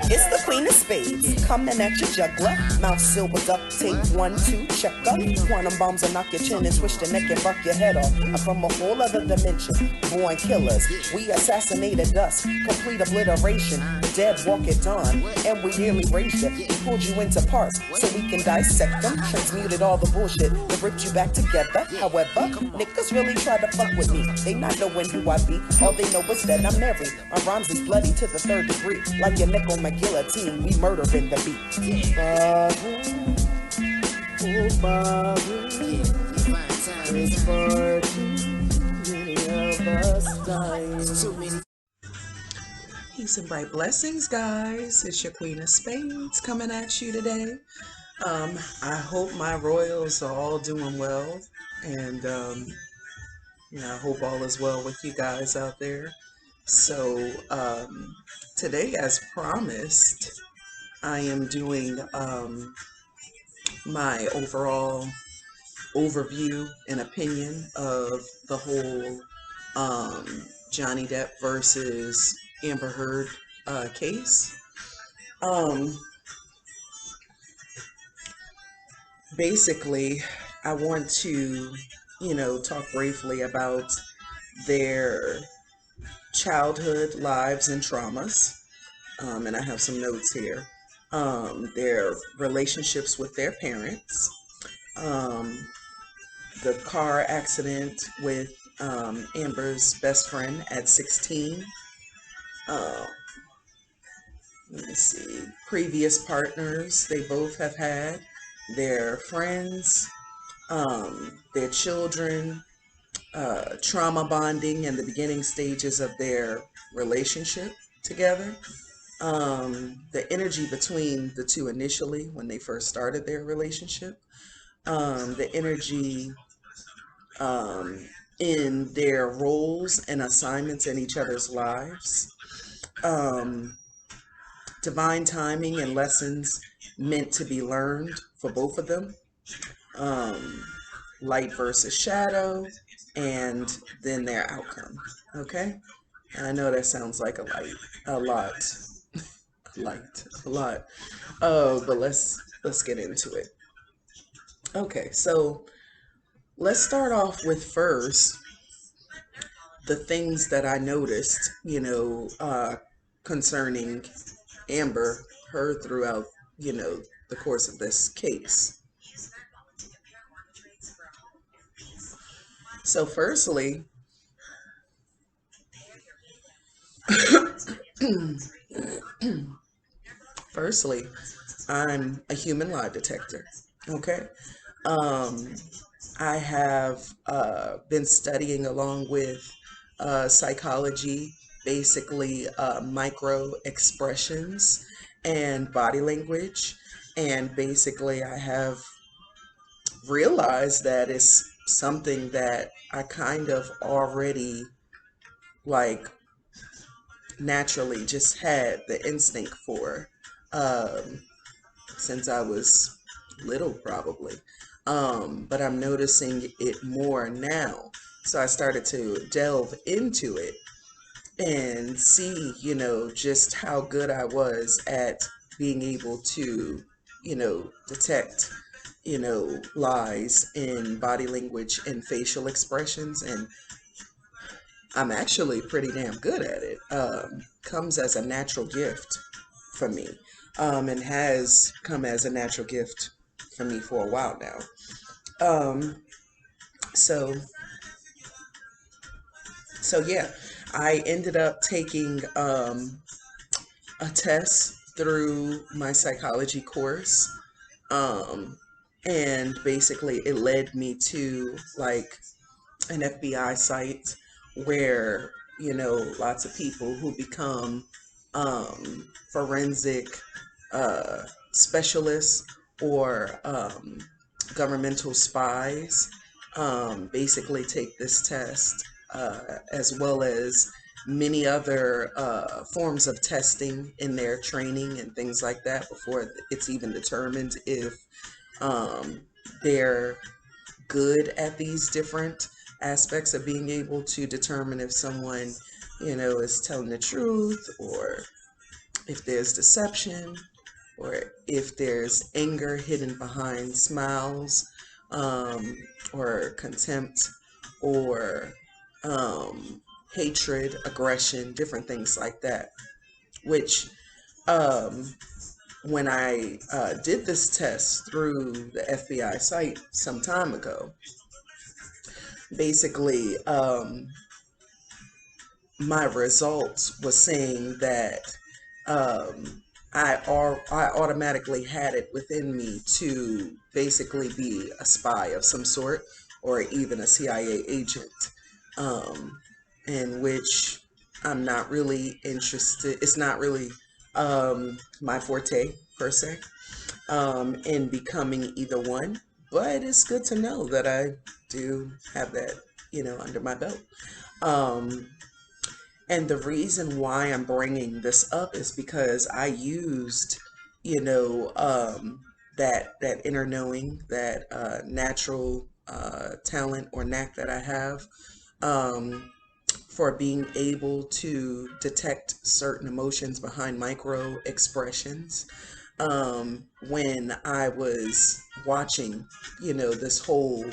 It's the Queen of Spades, coming at your juggler. Mouth sealed with duct tape, 1, 2, check up. Quantum bombs will knock your chin and twist your neck and buck your head off. I'm from a whole other dimension, born killers. We assassinated us, complete obliteration. The dead walk at dawn, and we nearly raised you. We pulled you into parts so we can dissect them. Transmuted all the bullshit that ripped you back together. However, niggas really try to fuck with me. They not knowing who I be. All they know is that I'm married. My rhymes is bloody to the 3rd degree. Like your neck on my guillotine, we murdering the beat. Barbara, oh Barbara, it's far too many of us dying. Peace and bright blessings, guys. It's your Queen of Spades coming at you today. I hope my royals are all doing well, and I hope all is well with you guys out there. So today, as promised, I am doing my overall overview and opinion of the whole Johnny Depp versus Amber Heard case. Basically, I want to, talk briefly about their childhood lives and traumas. And I have some notes here. Their relationships with their parents, the car accident with Amber's best friend at 16. Let me see, previous partners they both have had, their friends, their children, trauma bonding and the beginning stages of their relationship together. The energy between the two initially when they first started their relationship, the energy in their roles and assignments in each other's lives, divine timing and lessons meant to be learned for both of them, light versus shadow, and then their outcome. Okay, and I know that sounds like a lot. But let's get into it. Okay, so let's start off with first the things that I noticed, concerning Amber Heard throughout, the course of this case. So firstly, I'm a human lie detector. Okay. I have been studying along with psychology, basically micro expressions and body language. And basically, I have realized that it's something that I kind of already naturally just had the instinct for since I was little, probably. But I'm noticing it more now. So I started to delve into it and see, just how good I was at being able to, detect, lies in body language and facial expressions. And I'm actually pretty damn good at it. Comes as a natural gift for me, and has come as a natural gift for me for a while now. So yeah, I ended up taking a test through my psychology course, and basically it led me to an FBI site where lots of people who become forensic specialists or governmental spies basically take this test, as well as many other forms of testing in their training and things like that before it's even determined if they're good at these different aspects of being able to determine if someone is telling the truth, or if there's deception, or if there's anger hidden behind smiles, um, or contempt, or hatred, aggression, different things like that. Which, um, when I did this test through the FBI site some time ago, basically, my results was saying that I automatically had it within me to basically be a spy of some sort, or even a CIA agent, um, in which I'm not really interested. It's not really my forte per se, in becoming either one. But it's good to know that I do have that, under my belt. Um, and the reason why I'm bringing this up is because I used, you know, um, that inner knowing, that natural talent or knack that I have, for being able to detect certain emotions behind micro expressions. When I was watching, this whole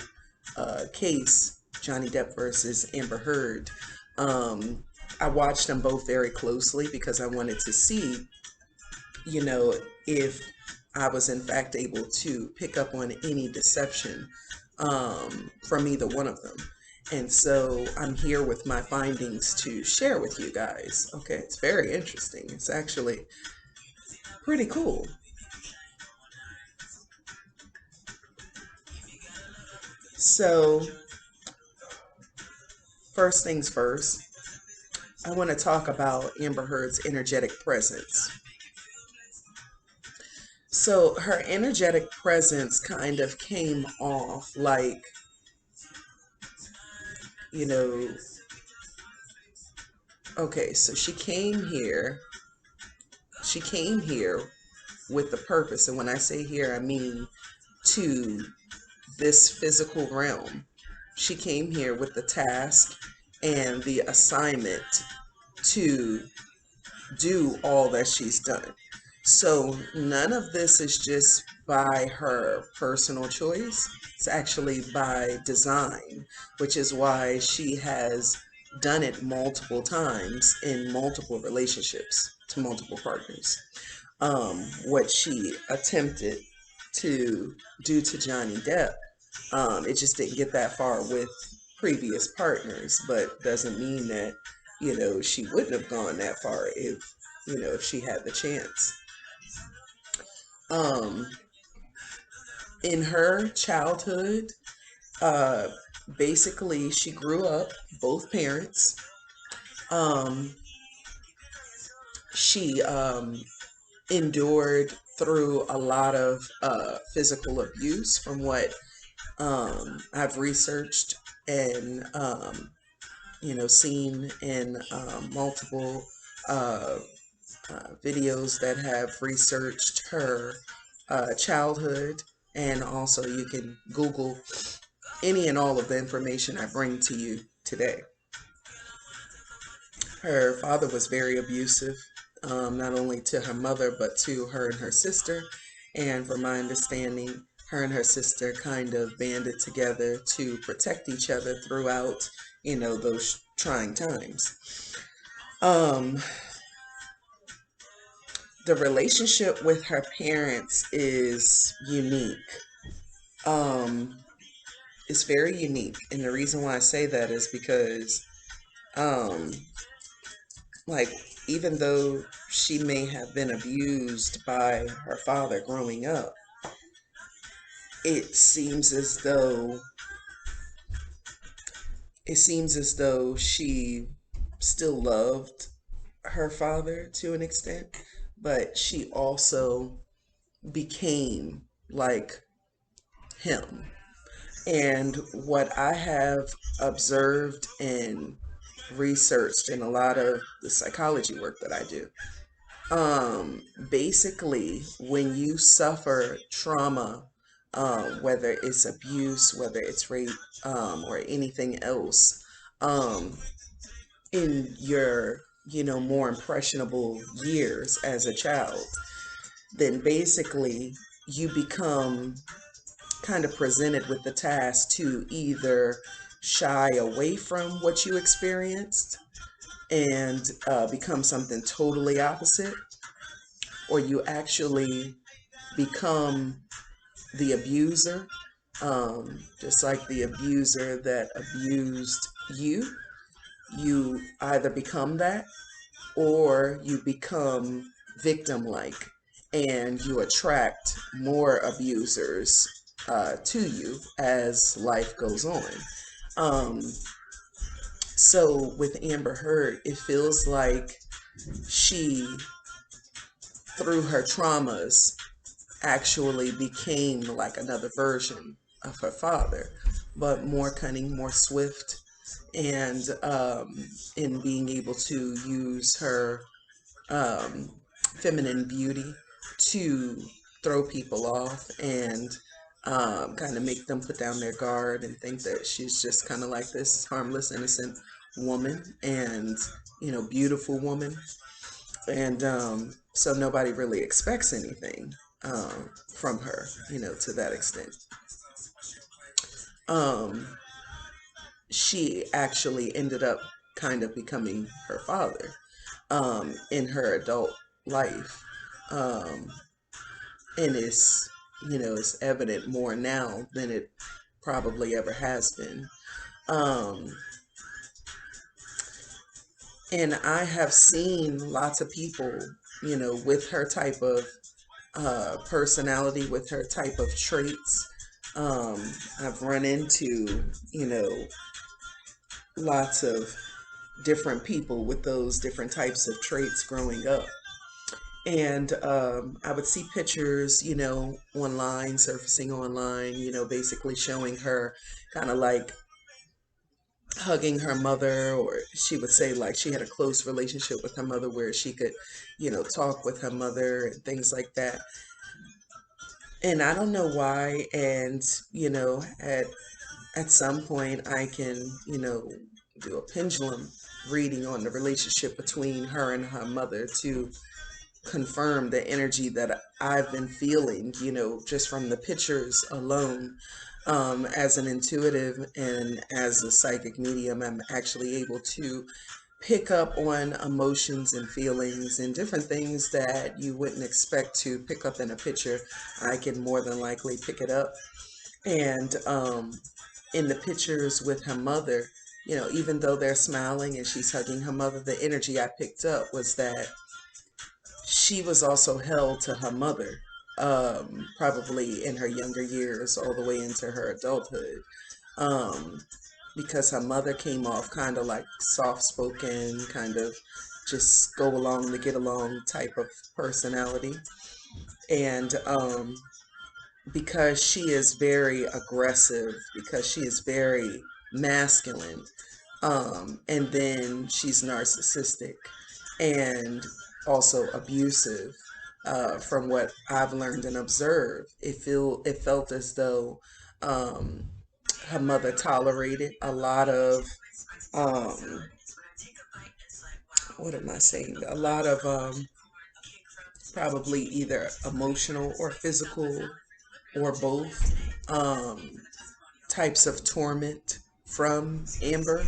case, Johnny Depp versus Amber Heard, um, I watched them both very closely because I wanted to see, if I was in fact able to pick up on any deception from either one of them. And so I'm here with my findings to share with you guys. Okay, it's very interesting. It's actually pretty cool. So, first things first, I want to talk about Amber Heard's energetic presence. So, her energetic presence kind of came off like, you know, okay, so she came here with the purpose. And when I say here, I mean to this physical realm. She came here with the task and the assignment to do all that she's done. So none of this is just by her personal choice. It's actually by design, which is why she has done it multiple times in multiple relationships to multiple partners. What she attempted to do to Johnny Depp, it just didn't get that far with previous partners, but doesn't mean that, she wouldn't have gone that far if she had the chance. Um, in her childhood, uh, basically, she grew up, both parents. Um, she endured through a lot of physical abuse from what I've researched and seen in multiple uh, videos that have researched her childhood, and also you can Google any and all of the information I bring to you today. Her father was very abusive, not only to her mother, but to her and her sister. And from my understanding, her and her sister kind of banded together to protect each other throughout, those trying times. Um, the relationship with her parents is unique. Um, it's very unique. And the reason why I say that is because, um, like, even though she may have been abused by her father growing up, it seems as though she still loved her father to an extent, but she also became like him. And what I have observed and researched in a lot of the psychology work that I do, basically, when you suffer trauma, whether it's abuse, whether it's rape, or anything else, um, in your, more impressionable years as a child, then basically you become kind of presented with the task to either shy away from what you experienced and become something totally opposite, or you actually become the abuser, just like the abuser that abused you. You either become that or you become victim like and you attract more abusers to you as life goes on. Um, so with Amber Heard, it feels like she, through her traumas, actually became like another version of her father, but more cunning, more swift, and in being able to use her um, feminine beauty to throw people off and kind of make them put down their guard and think that she's just kind of like this harmless, innocent woman and, beautiful woman. And so nobody really expects anything from her, to that extent. Um, she actually ended up kind of becoming her father in her adult life. Um, and it's evident more now than it probably ever has been. Um, and I have seen lots of people, with her type of personality, with her type of traits. I've run into, lots of different people with those different types of traits growing up. And I would see pictures, online, surfacing online, basically showing her kind of like hugging her mother, or she would say like she had a close relationship with her mother where she could, talk with her mother and things like that. And I don't know why. And, at some point I can, do a pendulum reading on the relationship between her and her mother to confirm the energy that I've been feeling, just from the pictures alone. As an intuitive and as a psychic medium, I'm actually able to pick up on emotions and feelings and different things that you wouldn't expect to pick up in a picture. I can more than likely pick it up. And in the pictures with her mother, even though they're smiling and she's hugging her mother, the energy I picked up was that she was also held to her mother, probably in her younger years, all the way into her adulthood, um, because her mother came off kind of like soft spoken, kind of just go along to get along type of personality. And because she is very aggressive, because she is very masculine, and then she's narcissistic and also abusive. From what I've learned and observed, it felt as though um, her mother tolerated a lot of um, what am I saying? A lot of probably either emotional or physical or both um, types of torment from Amber.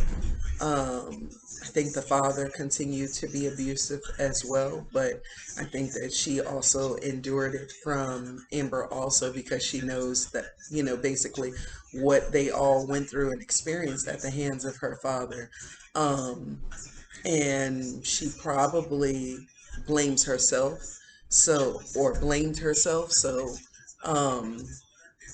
I think the father continued to be abusive as well, but I think that she also endured it from Amber also because she knows that, basically what they all went through and experienced at the hands of her father. Um, and she probably blames herself, or blamed herself. So, um,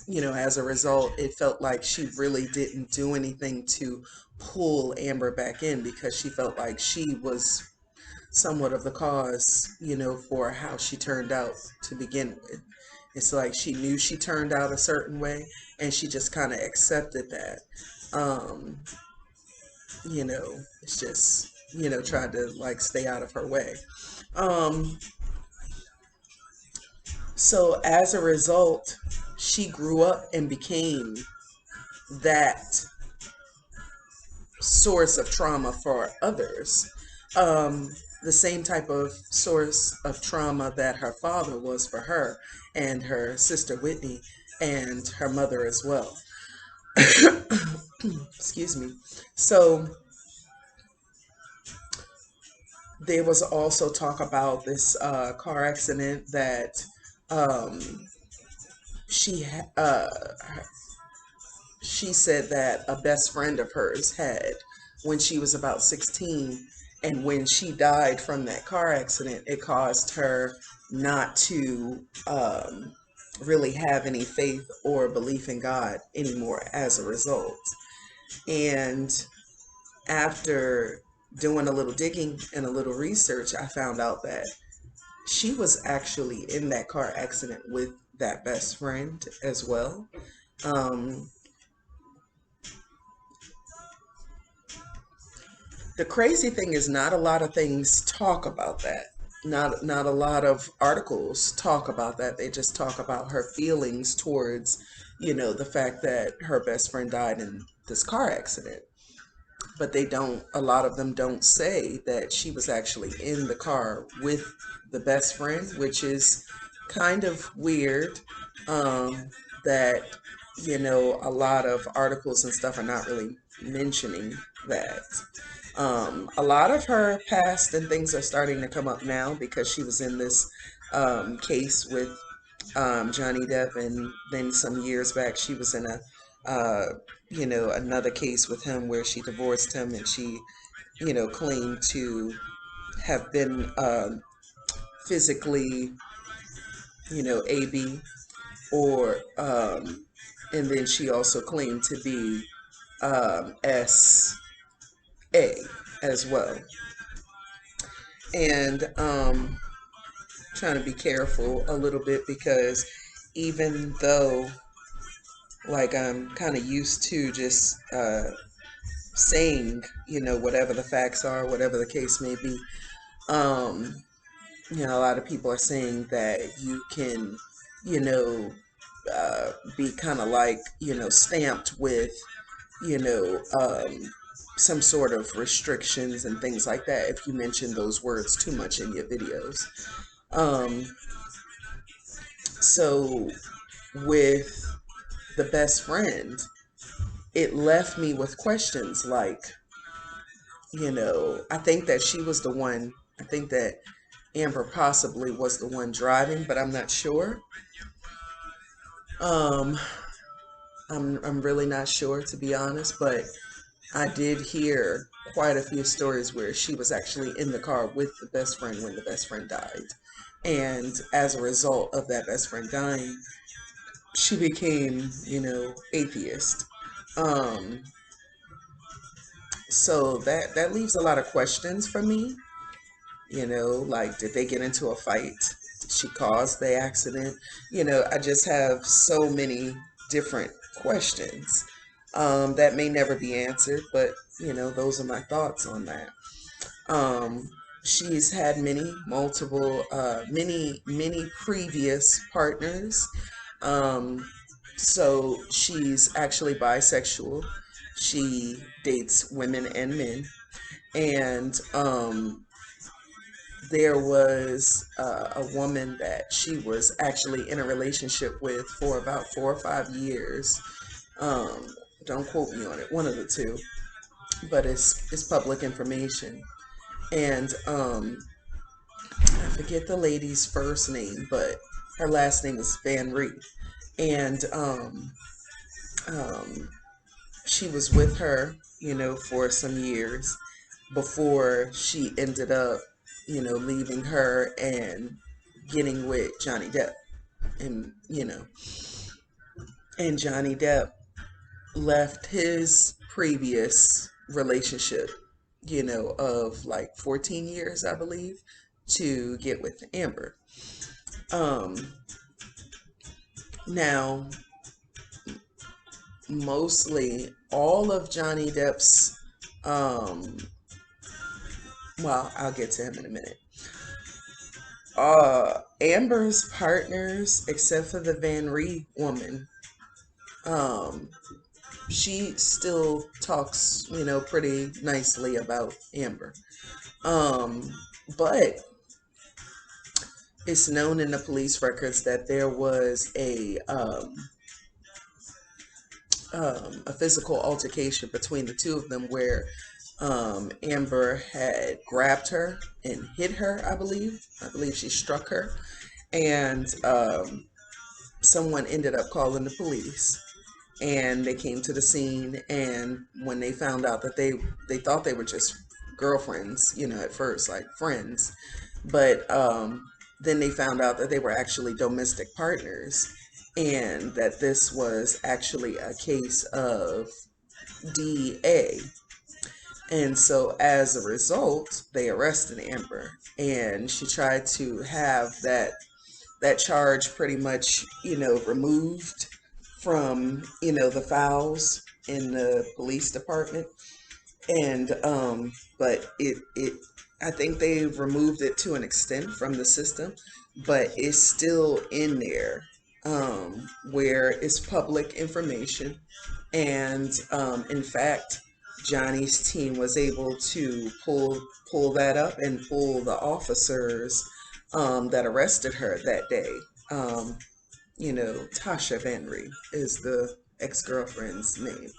as a result, it felt like she really didn't do anything to pull Amber back in because she felt like she was somewhat of the cause, for how she turned out to begin with. It's like she knew she turned out a certain way and she just kind of accepted that. Um, it's just, tried to like stay out of her way. Um, so as a result, she grew up and became that source of trauma for others. The same type of source of trauma that her father was for her and her sister Whitney and her mother as well. Excuse me. So there was also talk about this car accident that um, she she said that a best friend of hers had when she was about 16, and when she died from that car accident, it caused her not to really have any faith or belief in God anymore as a result. And after doing a little digging and a little research, I found out that she was actually in that car accident with that best friend as well. Um, the crazy thing is, not a lot of things talk about that. Not a lot of articles talk about that. They just talk about her feelings towards, the fact that her best friend died in this car accident. But they don't, a lot of them don't say that she was actually in the car with the best friend, which is kind of weird. That, a lot of articles and stuff are not really mentioning that. A lot of her past and things are starting to come up now because she was in this case with Johnny Depp, and then some years back she was in another case with him where she divorced him, and she, claimed to have been physically, AB, or and then she also claimed to be SA as well. And trying to be careful a little bit because even though, like, I'm kind of used to just saying, whatever the facts are, whatever the case may be, um, a lot of people are saying that you can, you know, be kind of like, stamped with, you know, um, some sort of restrictions and things like that if you mention those words too much in your videos. Um, so with the best friend, it left me with questions like, I think that she was the one, I think that Amber possibly was the one driving, but I'm not sure. Um, I'm really not sure, to be honest, but I did hear quite a few stories where she was actually in the car with the best friend when the best friend died. And as a result of that best friend dying, she became, atheist. Um, so that leaves a lot of questions for me. Like, did they get into a fight? Did she cause the accident? I just have so many different questions that may never be answered, but those are my thoughts on that. Um, she's had many previous partners. So she's actually bisexual. She dates women and men. And there was a woman that she was actually in a relationship with for about 4 or 5 years. Um, don't quote me on it, one of the two, but it's public information. And I forget the lady's first name, but her last name is Van Ree. And um, she was with her, for some years before she ended up, leaving her and getting with Johnny Depp. And, and Johnny Depp left his previous relationship, of like 14 years, I believe, to get with Amber. Um, Now, mostly all of Johnny Depp's, um, well, I'll get to him in a minute. Amber's partners, except for the Van Ree woman, um, she still talks, pretty nicely about Amber. But it's known in the police records that there was a physical altercation between the two of them where Amber had grabbed her and hit her, I believe. I believe she struck her. And someone ended up calling the police. And they came to the scene. And when they found out that they thought they were just girlfriends, at first, like friends. But then they found out that they were actually domestic partners. And that this was actually a case of DA. And so as a result, they arrested Amber, and she tried to have that charge pretty much, removed from, the files in the police department. And but it I think they removed it to an extent from the system, but it's still in there, where it's public information. And in fact, Johnny's team was able to pull that up and pull the officers that arrested her that day. Tasha Henry is the ex-girlfriend's name.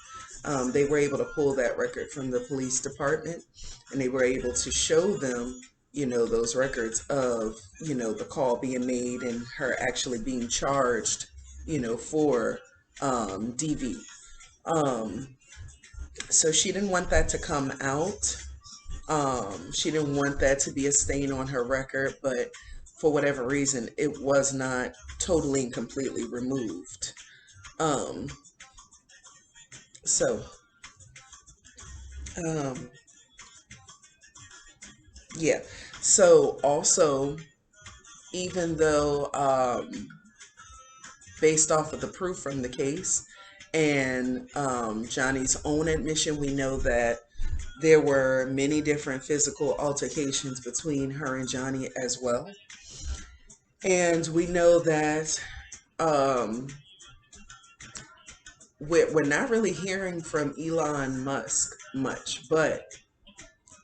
They were able to pull that record from the police department, and they were able to show them, those records of, the call being made and her actually being charged, for DV. So she didn't want that to come out. She didn't want that to be a stain on her record, but for whatever reason, it was not totally and completely removed. Um, so, um, yeah. So also, even though based off of the proof from the case and Johnny's own admission, we know that there were many different physical altercations between her and Johnny as well. And we know that um, we're not really hearing from Elon Musk much, but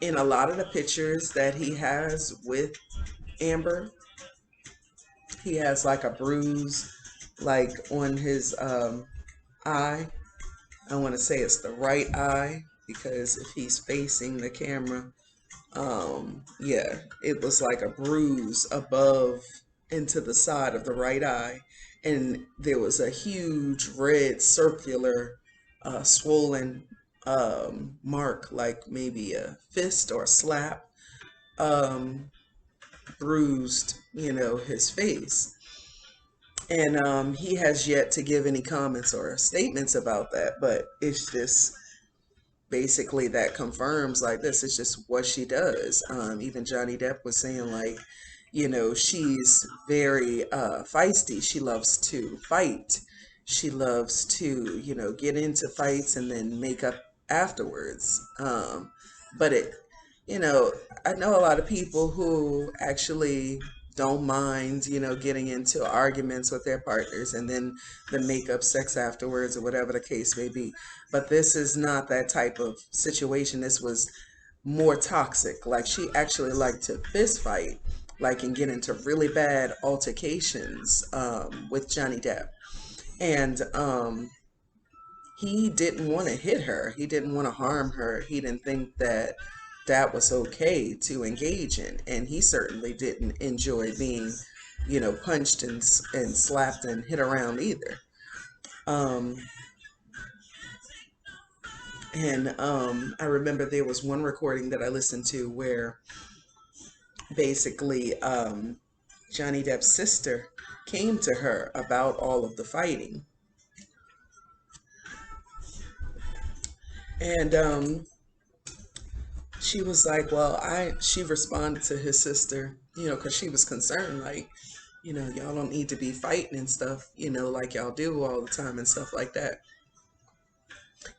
in a lot of the pictures that he has with Amber, he has like a bruise like on his eye. I want to say it's the right eye because if he's facing the camera, yeah, it was like a bruise above into the side of the right eye, and there was a huge red circular swollen mark, like maybe a fist or a slap, um, bruised, his face. And he has yet to give any comments or statements about that, but it's just basically that confirms like this is just what she does. Even Johnny Depp was saying like, she's very feisty. She loves to fight. She loves to, get into fights and then make up afterwards. But you know, I know a lot of people who actually don't mind, getting into arguments with their partners and then the make up sex afterwards or whatever the case may be. But this is not that type of situation. This was more toxic. Like she actually liked to fist fight, like and get into really bad altercations with Johnny Depp. And he didn't want to hit her. He didn't want to harm her. He didn't think that that was okay to engage in. And he certainly didn't enjoy being, punched and slapped and hit around either. Um, and I remember there was one recording that I listened to where basically Johnny Depp's sister came to her about all of the fighting. And she was like, well, she responded to his sister, because she was concerned, like, y'all don't need to be fighting and stuff, like y'all do all the time and stuff like that.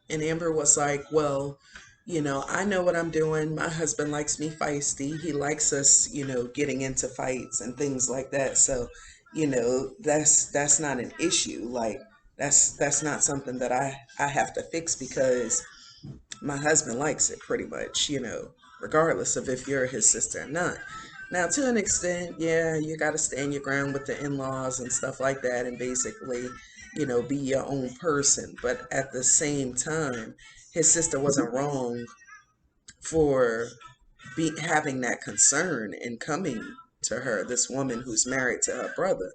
And Amber was like, well, I know what I'm doing. My husband likes me feisty. He likes us, getting into fights and things like that. So, that's not an issue. Like, That's not something that I have to fix because my husband likes it pretty much, regardless of if you're his sister or not. Now, to an extent, yeah, you got to stand your ground with the in-laws and stuff like that, and basically, be your own person. But at the same time, his sister wasn't wrong for having that concern and coming to her, this woman who's married to her brother.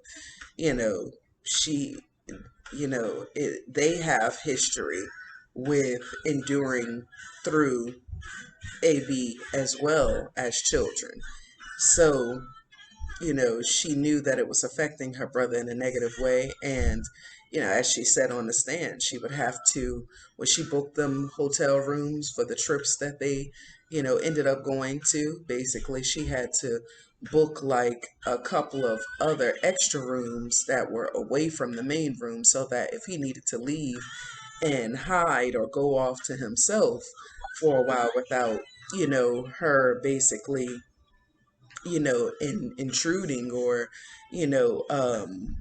You know, she, they have history with enduring through AB as well as children. So, she knew that it was affecting her brother in a negative way. And, as she said on the stand, she would have to, when she booked them hotel rooms for the trips that they, ended up going to, basically, she had to book like a couple of other extra rooms that were away from the main room so that if he needed to leave and hide or go off to himself for a while without, her basically, intruding or, you know, um,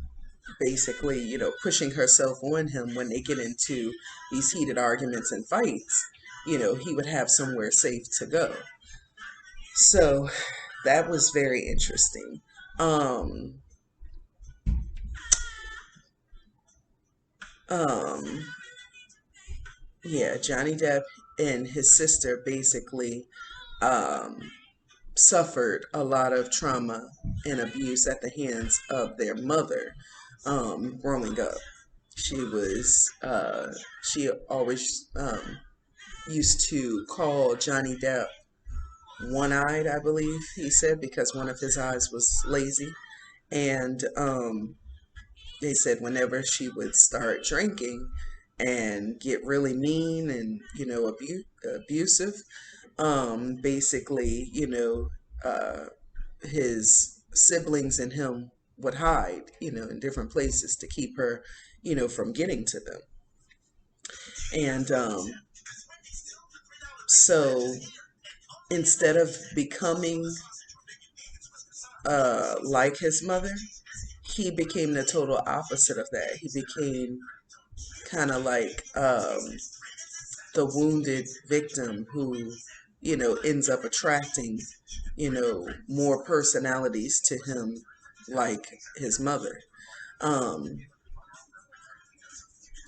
basically, pushing herself on him when they get into these heated arguments and fights, he would have somewhere safe to go. So that was very interesting. Um, um, yeah, Johnny Depp and his sister basically um, suffered a lot of trauma and abuse at the hands of their mother growing up. She was, she always used to call Johnny Depp one-eyed, I believe he said, because one of his eyes was lazy. And they said whenever she would start drinking and get really mean and, abusive, basically, his siblings and him would hide, in different places to keep her, from getting to them. And so instead of becoming like his mother, he became the total opposite of that. He became kind of like the wounded victim who, ends up attracting, more personalities to him like his mother. Um,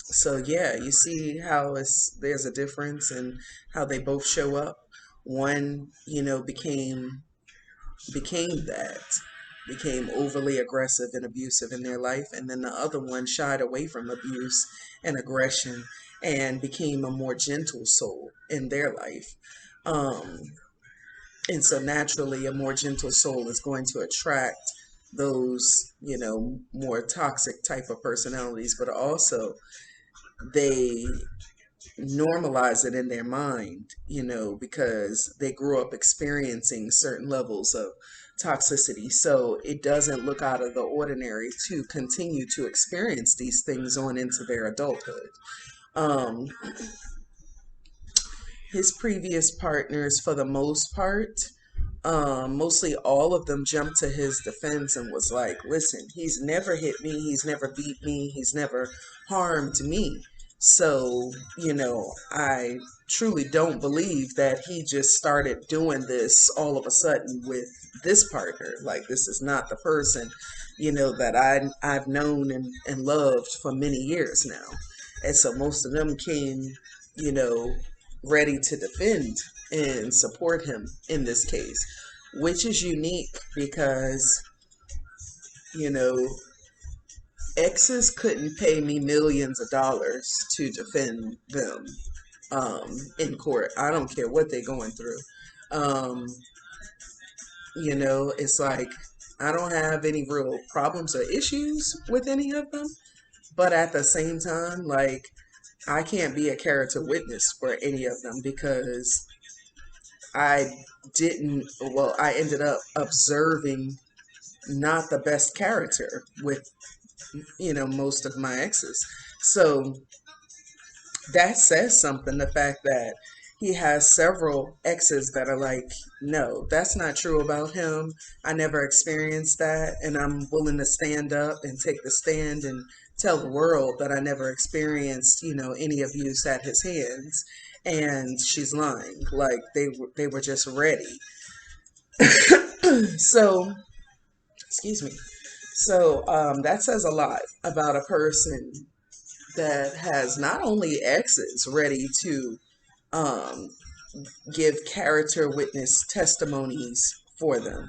so yeah, you see how there's a difference in how they both show up. One, became that, became overly aggressive and abusive in their life, and then the other one shied away from abuse and aggression and became a more gentle soul in their life. Um, and so naturally, a more gentle soul is going to attract those, more toxic type of personalities, but also they normalize it in their mind, because they grew up experiencing certain levels of toxicity. So it doesn't look out of the ordinary to continue to experience these things on into their adulthood. Um, his previous partners, for the most part, mostly all of them jumped to his defense and was like, listen, he's never hit me, he's never beat me, he's never harmed me. So, I truly don't believe that he just started doing this all of a sudden with this partner. Like, this is not the person, that I've known and loved for many years now. And so most of them came, you know, ready to defend and support him in this case, which is unique because, you know, exes couldn't pay me millions of dollars to defend them in court. I don't care what they're going through. Um, it's like I don't have any real problems or issues with any of them, but at the same time, like I can't be a character witness for any of them because I I ended up observing not the best character with, most of my exes. So that says something, the fact that he has several exes that are like, no, that's not true about him. I never experienced that. And I'm willing to stand up and take the stand and tell the world that I never experienced, any abuse at his hands. And she's lying. Like they were just ready. So, excuse me. So that says a lot about a person that has not only exes ready to um, give character witness testimonies for them,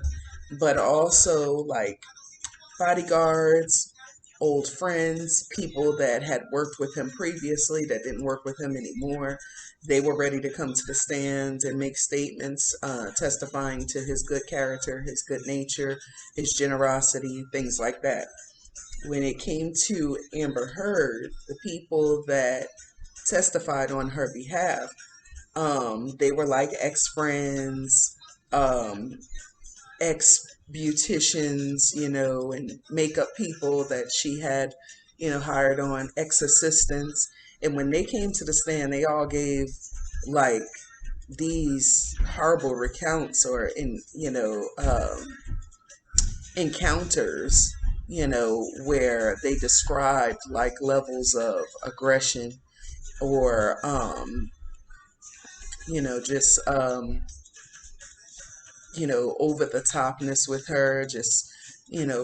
but also like bodyguards, old friends, people that had worked with him previously that didn't work with him anymore. They were ready to come to the stand and make statements testifying to his good character, his good nature, his generosity, things like that. When it came to Amber Heard, the people that testified on her behalf, they were like ex-friends, um, ex-beauticians, and makeup people that she had, hired on, ex-assistants. And when they came to the stand, they all gave like these horrible recounts or encounters, where they described like levels of aggression or just over the topness with her, just,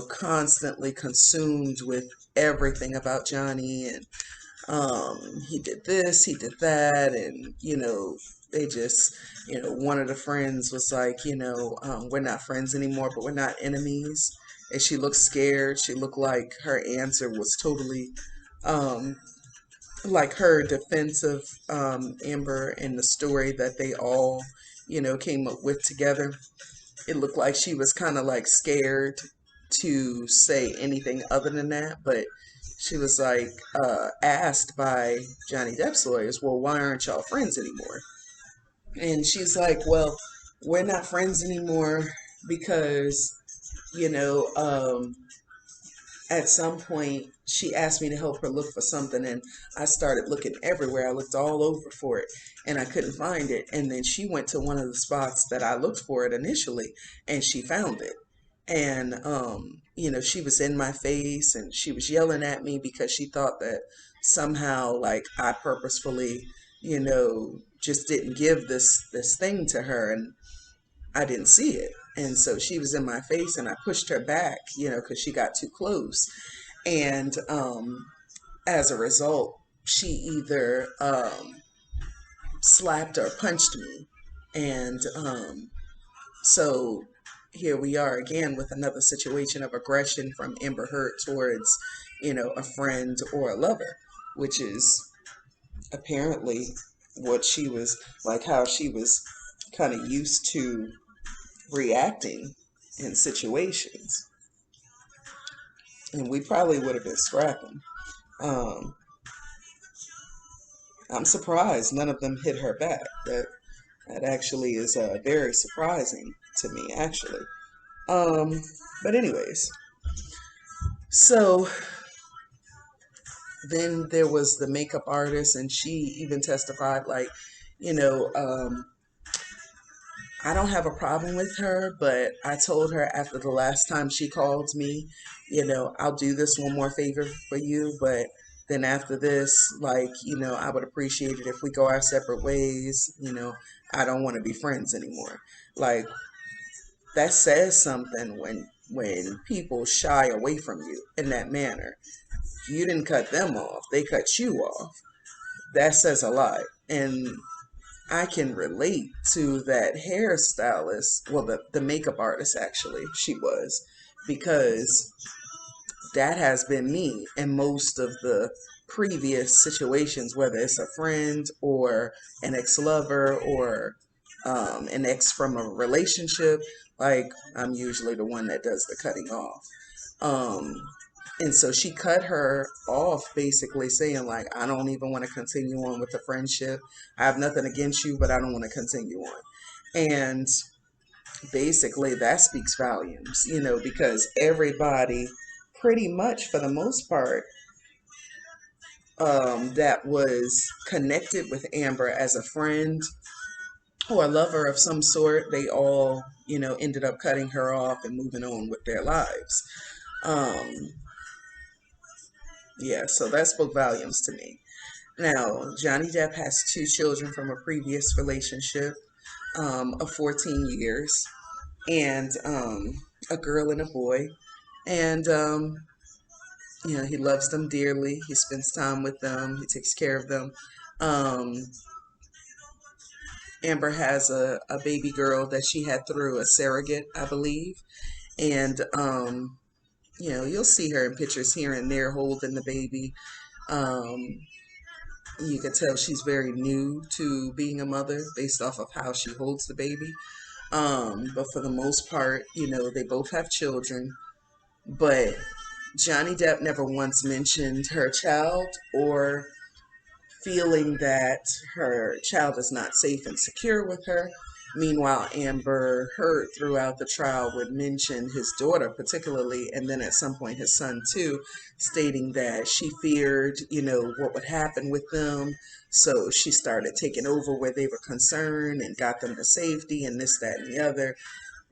constantly consumed with everything about Johnny. And he did this, he did that. And, they just, one of the friends was like, we're not friends anymore, but we're not enemies. And she looked scared. She looked like her answer was totally um, like her defense of Amber and the story that they all, came up with together. It looked like she was kind of like scared to say anything other than that, but she was like asked by Johnny Depp's lawyers, well, why aren't y'all friends anymore? And she's like, well, we're not friends anymore because, you know, um, at some point she asked me to help her look for something, and I started looking everywhere. I looked all over for it and I couldn't find it. And then she went to one of the spots that I looked for it initially and she found it. And she was in my face and she was yelling at me because she thought that somehow like I purposefully, just didn't give this thing to her, and I didn't see it. And so she was in my face and I pushed her back, because she got too close. And as a result, she either slapped or punched me. And so here we are again with another situation of aggression from Amber Heard towards, a friend or a lover, which is apparently what she was like, how she was kind of used to reacting in situations. And we probably would have been scrapping. Um, I'm surprised none of them hit her back. That actually is very surprising to me, actually. Um, but anyways, so then there was the makeup artist, and she even testified like, you know, um, I don't have a problem with her, but I told her after the last time she called me, I'll do this one more favor for you, but then after this, like, I would appreciate it if we go our separate ways. I don't want to be friends anymore. Like, that says something when people shy away from you in that manner. You didn't cut them off, they cut you off. That says a lot. And I can relate to that hairstylist, well, the makeup artist, actually, she was, because that has been me in most of the previous situations, whether it's a friend or an ex-lover or an ex from a relationship. Like, I'm usually the one that does the cutting off. Um, and so she cut her off, basically saying, like, I don't even want to continue on with the friendship. I have nothing against you, but I don't want to continue on. And basically, that speaks volumes, because everybody, pretty much for the most part, that was connected with Amber as a friend or a lover of some sort, they all, ended up cutting her off and moving on with their lives. Um, Yeah, so that spoke volumes to me. Now, Johnny Depp has two children from a previous relationship of 14 years, and a girl and a boy. And, he loves them dearly. He spends time with them, he takes care of them. Um, Amber has a baby girl that she had through a surrogate, I believe. And, you'll see her in pictures here and there holding the baby. Um, you can tell she's very new to being a mother based off of how she holds the baby. But for the most part, they both have children. But Johnny Depp never once mentioned her child or feeling that her child is not safe and secure with her. Meanwhile, Amber Heard throughout the trial would mention his daughter particularly, and then at some point his son too, stating that she feared, what would happen with them. So she started taking over where they were concerned and got them to safety and this, that, and the other,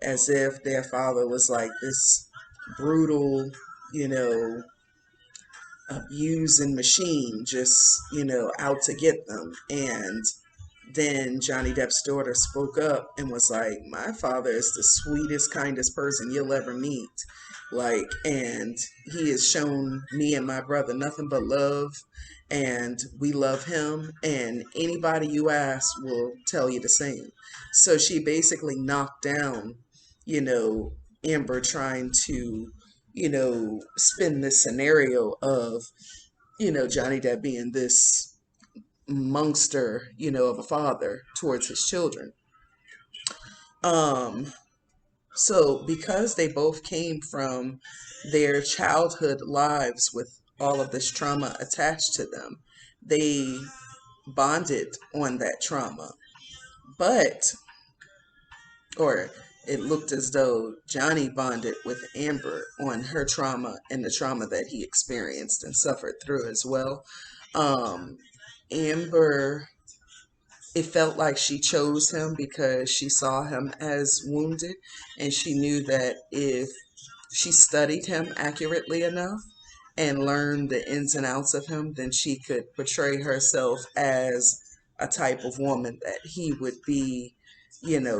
as if their father was like this brutal, you know, abusing machine, just, out to get them. And then Johnny Depp's daughter spoke up and was like, my father is the sweetest, kindest person you'll ever meet. Like, and he has shown me and my brother nothing but love, and we love him. And anybody you ask will tell you the same. So she basically knocked down, you know, Amber trying to, spin this scenario of, Johnny Depp being this monster, of a father towards his children. Um, so because they both came from their childhood lives with all of this trauma attached to them, they bonded on that trauma. But, or it looked as though Johnny bonded with Amber on her trauma and the trauma that he experienced and suffered through as well. Um, Amber, it felt like she chose him because she saw him as wounded, and she knew that if she studied him accurately enough and learned the ins and outs of him, then she could portray herself as a type of woman that he would be,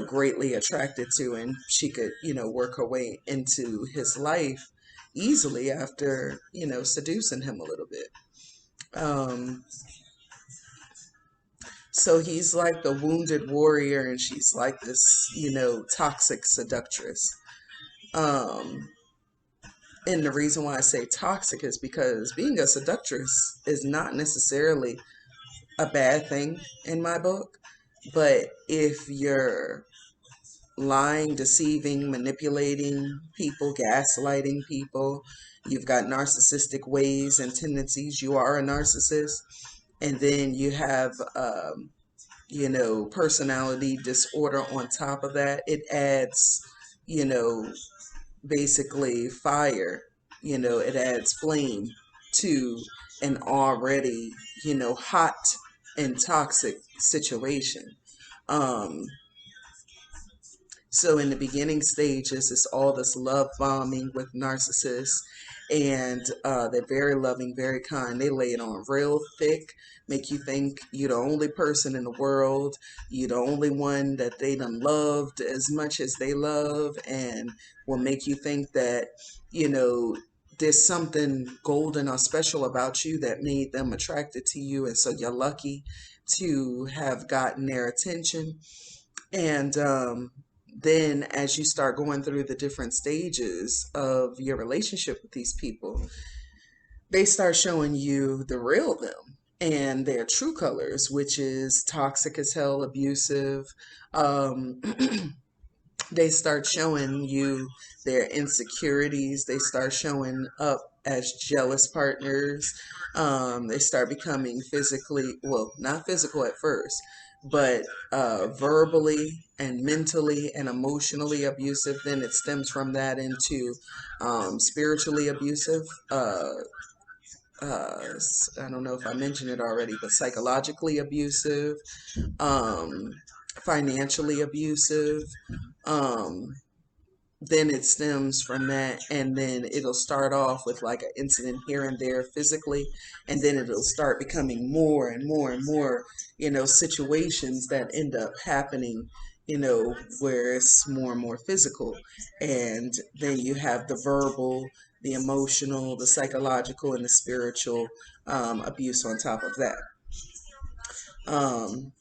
greatly attracted to, and she could, work her way into his life easily after, seducing him a little bit. Um, So he's like the wounded warrior, and she's like this, toxic seductress. Um, and the reason why I say toxic is because being a seductress is not necessarily a bad thing in my book. But if you're lying, deceiving, manipulating people, gaslighting people, you've got narcissistic ways and tendencies, you are a narcissist, and then you have personality disorder on top of that, it adds, you know, basically fire, it adds flame to an already, hot and toxic situation. Um, so in the beginning stages, it's all this love bombing with narcissists, and they're very loving, very kind. They lay it on real thick, make you think you're the only person in the world, you're the only one that they done loved as much as they love, and will make you think that, you know, there's something golden or special about you that made them attracted to you, and so you're lucky to have gotten their attention. And then as you start going through the different stages of your relationship with these people, they start showing you the real them and their true colors, which is toxic as hell, abusive. Um, they start showing you their insecurities. They start showing up as jealous partners. They start becoming physically, well, not physical at first, but verbally and mentally and emotionally abusive. Then it stems from that into spiritually abusive. I don't know if I mentioned it already, but psychologically abusive, um, financially abusive. Um, then it stems from that, and then it'll start off with like an incident here and there physically, and then it'll start becoming more and more and more, situations that end up happening, where it's more and more physical. And then you have the verbal, the emotional, the psychological, and the spiritual abuse on top of that. um,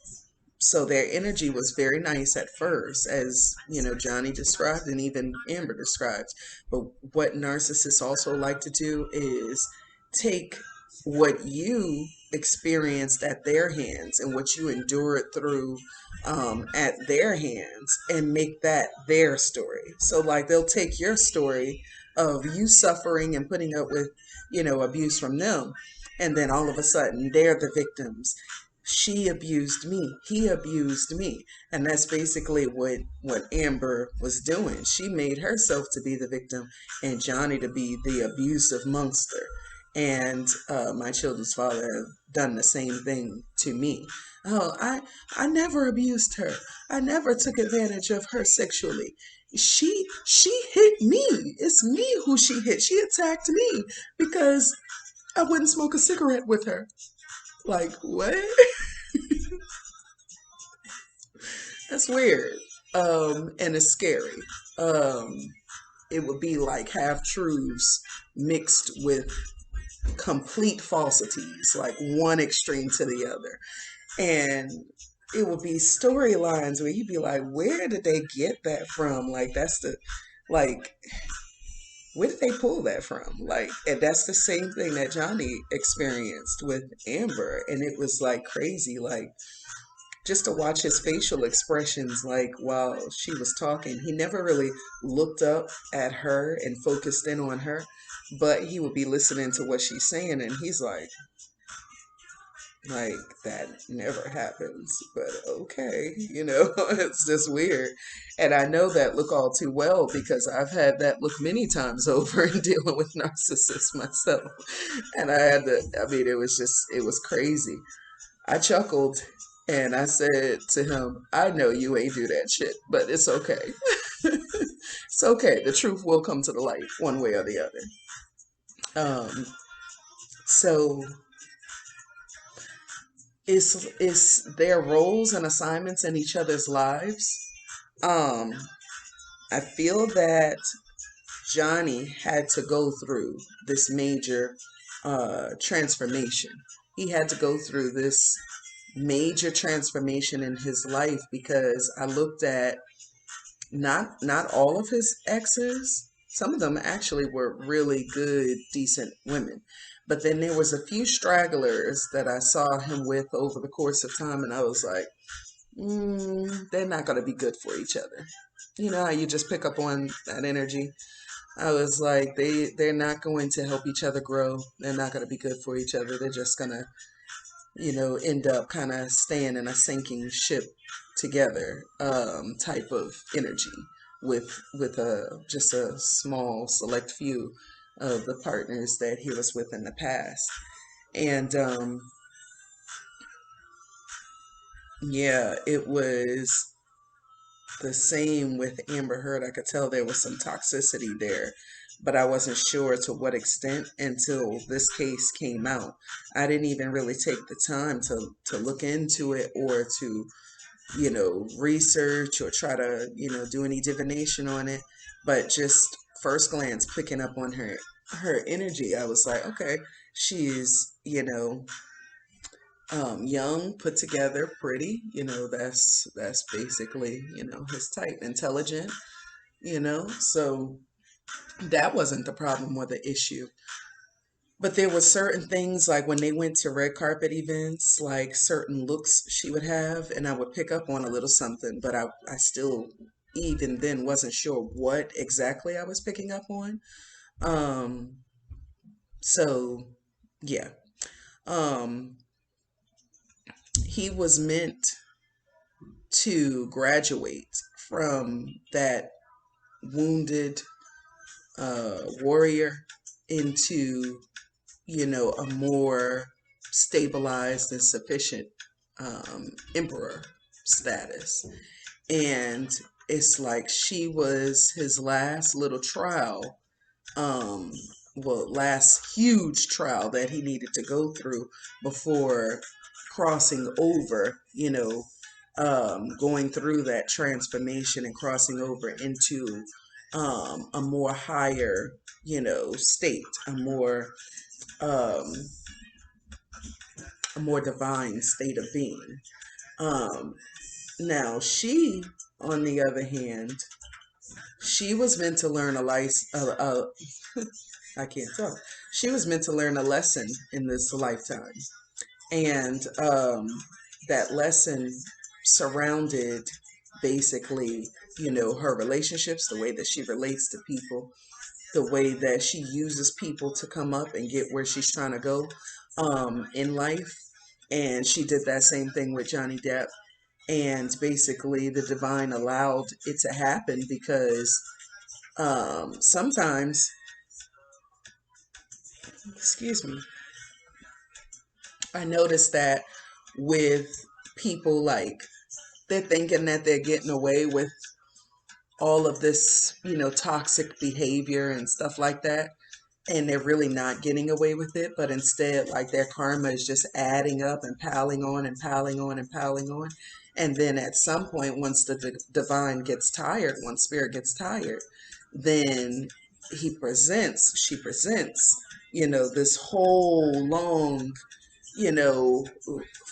so their energy was very nice at first, as Johnny described and even Amber described. But what narcissists also like to do is take what you experienced at their hands and what you endured through at their hands and make that their story. So like they'll take your story of you suffering and putting up with abuse from them, and then all of a sudden they're the victims. She abused me, he abused me. And that's basically what Amber was doing. She made herself to be the victim and Johnny to be the abusive monster. And my children's father have done the same thing to me. Oh, I never abused her. I never took advantage of her sexually. She hit me. It's me who she hit. She attacked me because I wouldn't smoke a cigarette with her. Like, what? That's weird. And it's scary. Um, it would be like half truths mixed with complete falsities, like one extreme to the other. And it would be storylines where you'd be like, where did they get that from? Like, like, where did they pull that from? Like, and that's the same thing that Johnny experienced with Amber. And it was like crazy. Like, just to watch his facial expressions, like while she was talking, he never really looked up at her and focused in on her, but he would be listening to what she's saying, and he's like that never happens, but okay, it's just weird. And I know that look all too well because I've had that look many times over in dealing with narcissists myself. And I had to, I mean, it was crazy. I chuckled and I said to him, I know you ain't do that shit, but it's okay. It's okay. The truth will come to the light one way or the other. Um, so it's their roles and assignments in each other's lives. Um, I feel that Johnny had to go through this major transformation. He had to go through this major transformation in his life because I looked at not all of his exes. Some of them actually were really good, decent women. But then there was a few stragglers that I saw him with over the course of time, and I was like, they're not going to be good for each other. You know how you just pick up on that energy? I was like, they're not going to help each other grow. They're not going to be good for each other. They're just going to end up kind of staying in a sinking ship together type of energy with just a small select few of the partners that he was with in the past. And yeah, it was the same with Amber Heard. I could tell there was some toxicity there, but I wasn't sure to what extent until this case came out. I didn't even really take the time to look into it or to, research or try to, do any divination on it. But just first glance picking up on her energy, I was like, okay, she's, young, put together, pretty, that's basically, his type, intelligent, so that wasn't the problem or the issue. But there were certain things like when they went to red carpet events, like certain looks she would have, and I would pick up on a little something, but I still even then wasn't sure what exactly I was picking up on. Um, so yeah. Um, he was meant to graduate from that wounded warrior into, a more stabilized and sufficient emperor status. And it's like she was his last little trial, um, well, last huge trial that he needed to go through before crossing over, going through that transformation and crossing over into a more higher, state, um, a more divine state of being. Um, Now, she, on the other hand, she was meant to learn a life. I can't talk. She was meant to learn a lesson in this lifetime, and that lesson surrounded basically, her relationships, the way that she relates to people, the way that she uses people to come up and get where she's trying to go in life. And she did that same thing with Johnny Depp. And basically, the divine allowed it to happen because sometimes, excuse me, I noticed that with people, like, they're thinking that they're getting away with all of this, toxic behavior and stuff like that. And they're really not getting away with it, but instead, like, their karma is just adding up and piling on and piling on and piling on. And then at some point, once the divine gets tired, once spirit gets tired, then she presents, this whole long, you know,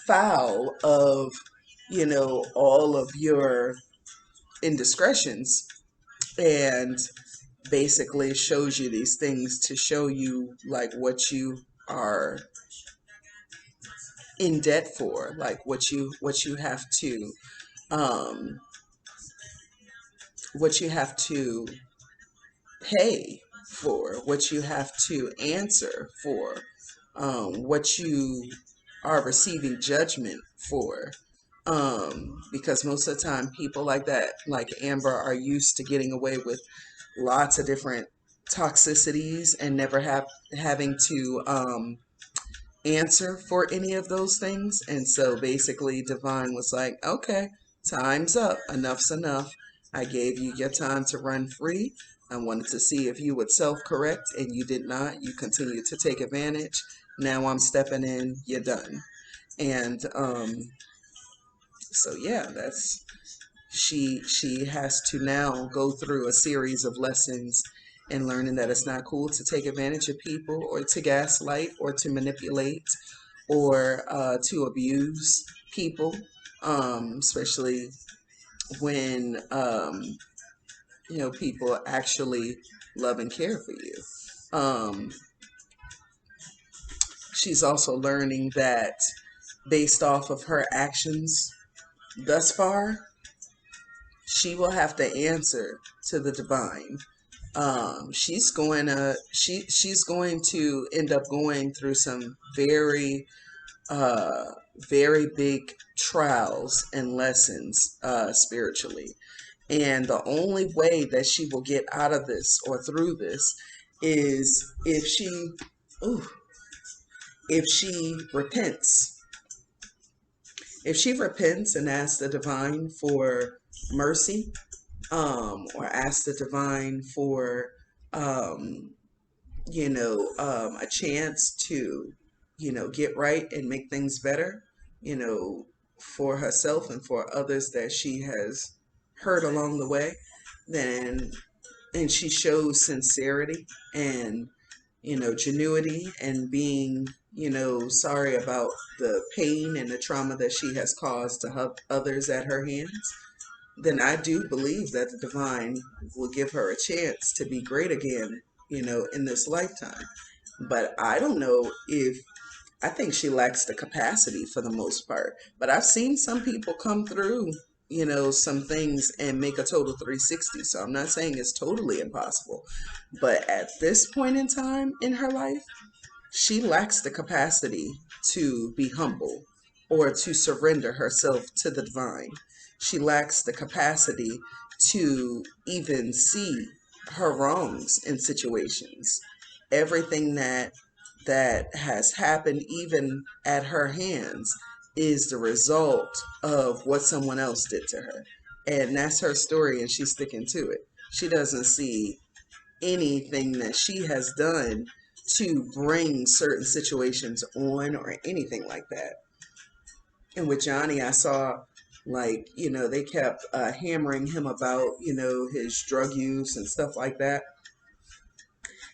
file of, all of your indiscretions, and basically shows you these things to show you, like, what you are in debt for, like what you have to um what you have to pay for, what you have to answer for, what you are receiving judgment for. Because most of the time people like that, like Amber, are used to getting away with lots of different toxicities and never having to answer for any of those things. And so basically Divine was like, okay, time's up, enough's enough. I gave you your time to run free. I wanted to see if you would self-correct, and you did not. You continued to take advantage. Now I'm stepping in, you're done. And so yeah, that's she has to now go through a series of lessons and learning that it's not cool to take advantage of people, or to gaslight, or to manipulate, or to abuse people, especially when people actually love and care for you. Um, she's also learning that based off of her actions thus far, she will have to answer to the divine. She's going to end up going through some very uh very big trials and lessons spiritually. And the only way that she will get out of this or through this is ooh, if she repents. If she repents and asks the divine for mercy, or asks the divine for um, a chance to, get right and make things better, you know, for herself and for others that she has hurt along the way, then, and she shows sincerity and, genuity, and being, sorry about the pain and the trauma that she has caused to others at her hands, then I do believe that the divine will give her a chance to be great again, in this lifetime. But I don't know if, I think she lacks the capacity for the most part. But I've seen some people come through, some things and make a total 360. So I'm not saying it's totally impossible. But at this point in time in her life, she lacks the capacity to be humble or to surrender herself to the divine. She lacks the capacity to even see her wrongs in situations. Everything that has happened, even at her hands, is the result of what someone else did to her. and that's her story, and she's sticking to it. She doesn't see anything that she has done to bring certain situations on or anything like that. And with Johnny, I saw, like, they kept hammering him about, his drug use and stuff like that.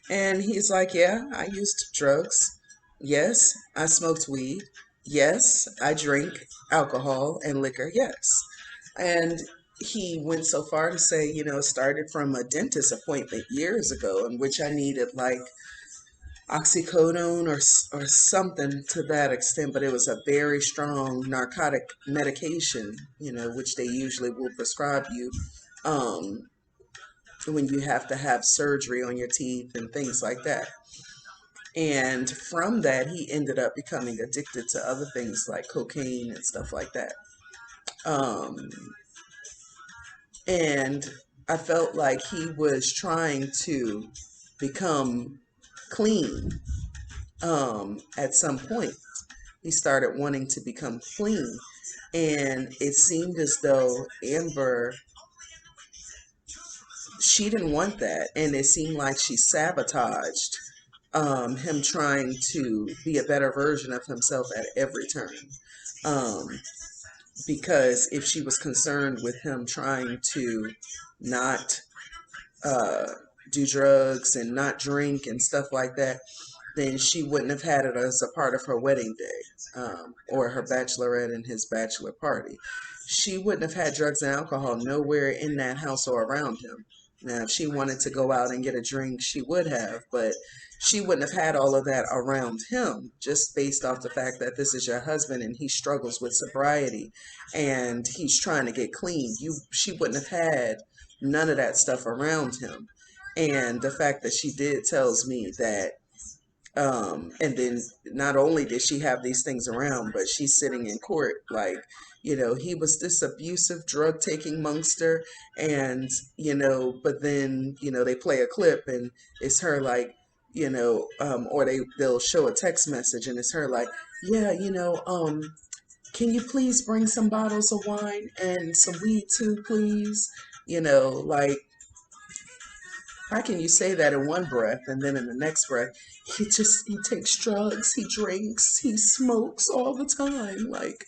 And he's like, yeah, I used drugs. Yes, I smoked weed. Yes, I drink alcohol and liquor. Yes. And he went so far to say, it started from a dentist appointment years ago in which I needed like oxycodone or something to that extent, but it was a very strong narcotic medication, which they usually will prescribe you um, when you have to have surgery on your teeth and things like that. And from that, he ended up becoming addicted to other things like cocaine and stuff like that. Um, and I felt like he was trying to become clean at some point. He started wanting to become clean. And it seemed as though Amber, she didn't want that. And it seemed like she sabotaged him trying to be a better version of himself at every turn. Um, because if she was concerned with him trying to not uh, do drugs and not drink and stuff like that, then she wouldn't have had it as a part of her wedding day, or her bachelorette and his bachelor party. She wouldn't have had drugs and alcohol nowhere in that house or around him. Now, if she wanted to go out and get a drink, she would have, but she wouldn't have had all of that around him just based off the fact that this is your husband and he struggles with sobriety and he's trying to get clean. She wouldn't have had none of that stuff around him. And the fact that she did tells me that and then not only did she have these things around, but she's sitting in court like, he was this abusive drug taking monster. And, but then, they play a clip and it's her like, or they'll show a text message and it's her like, yeah, can you please bring some bottles of wine and some weed too, please? Like, how can you say that in one breath and then in the next breath, he takes drugs, he drinks, he smokes all the time? Like,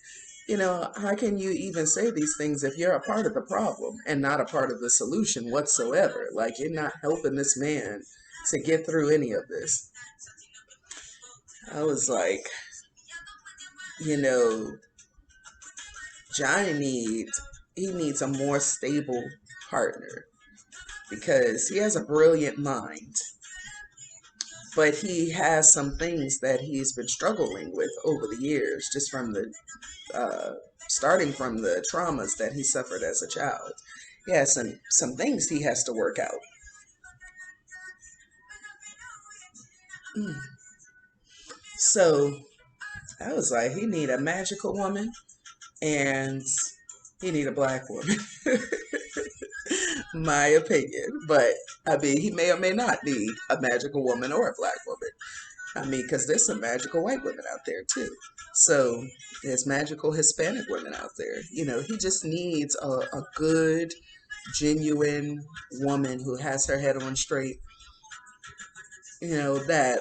how can you even say these things if you're a part of the problem and not a part of the solution whatsoever? Like, you're not helping this man to get through any of this. I was like, Johnny needs a more stable partner because he has a brilliant mind, but he has some things that he's been struggling with over the years, just from the starting from the traumas that he suffered as a child. He has some things he has to work out. So I was like, he need a magical woman and he need a black woman. My opinion. But I mean, he may or may not need a magical woman or a black woman. I mean, because there's some magical white women out there too. So there's magical Hispanic women out there. He just needs a good, genuine woman who has her head on straight, that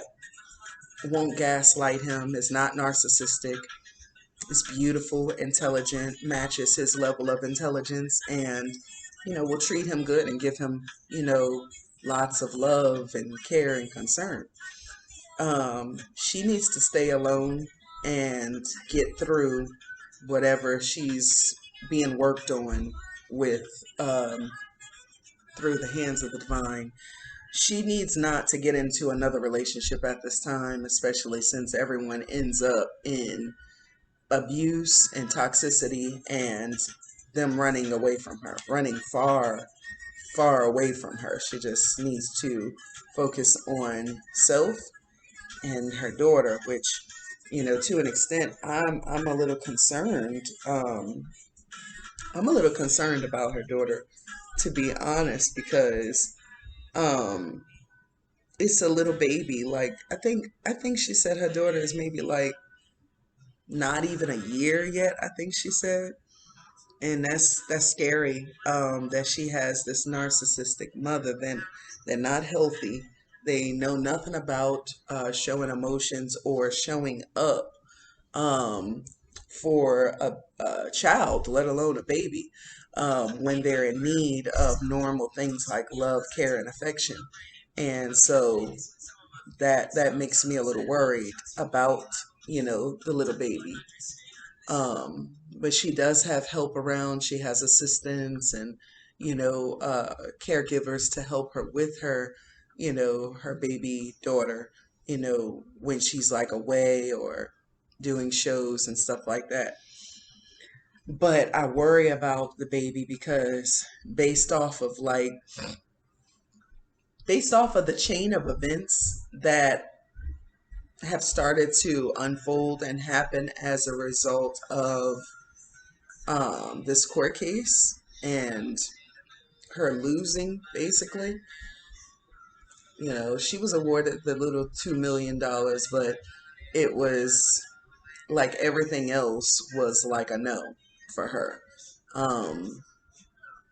won't gaslight him, is not narcissistic, is beautiful, intelligent, matches his level of intelligence, and, will treat him good and give him, lots of love and care and concern. She needs to stay alone and get through whatever she's being worked on with, through the hands of the divine. She needs not to get into another relationship at this time, especially since everyone ends up in abuse and toxicity and them running away from her, running far, far away from her. She just needs to focus on self and her daughter, which, to an extent, I'm a little concerned. I'm a little concerned about her daughter, to be honest, because it's a little baby. Like, I think she said her daughter is maybe like not even a year yet, I think she said. And that's scary, that she has this narcissistic mother. Then they're not healthy. They know nothing about showing emotions or showing up um, for a child, let alone a baby, when they're in need of normal things like love, care, and affection. And so that makes me a little worried about, the little baby. But she does have help around. She has assistants and, caregivers to help her with her baby daughter, when she's like away or doing shows and stuff like that. But I worry about the baby because based off of the chain of events that have started to unfold and happen as a result of this court case and her losing, basically. She was awarded the little $2 million, but it was like everything else was like a no for her. Um,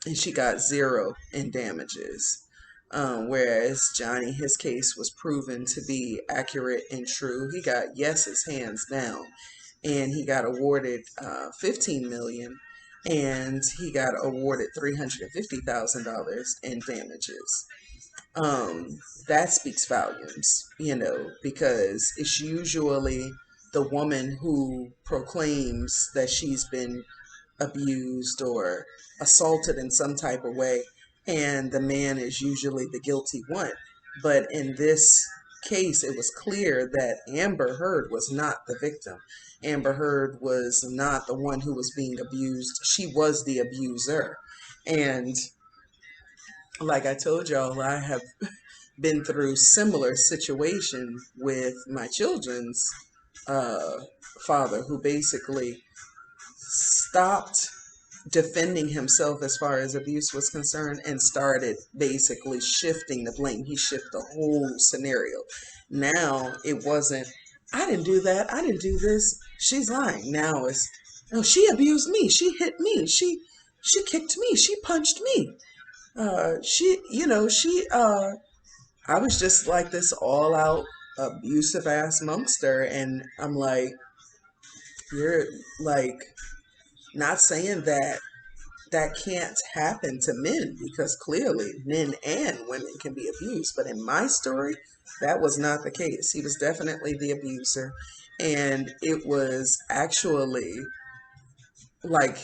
and she got zero in damages. Whereas Johnny, his case was proven to be accurate and true. He got yeses hands down, and he got awarded 15 million, and he got awarded $350,000 in damages. That speaks volumes, because it's usually the woman who proclaims that she's been abused or assaulted in some type of way, and the man is usually the guilty one. But in this case, it was clear that Amber Heard was not the victim. Amber Heard was not the one who was being abused. She was the abuser. And like I told y'all, I have been through similar situation with my children's uh, father, who basically stopped defending himself as far as abuse was concerned and started basically shifting the blame. He shifted the whole scenario. Now it wasn't, I didn't do that, I didn't do this, she's lying. Now it's, no, she abused me, she hit me, she kicked me, she punched me. She, she I was just like this all out abusive ass monster. And I'm like, you're like, not saying that that can't happen to men, because clearly men and women can be abused. But in my story, that was not the case. He was definitely the abuser. And it was actually like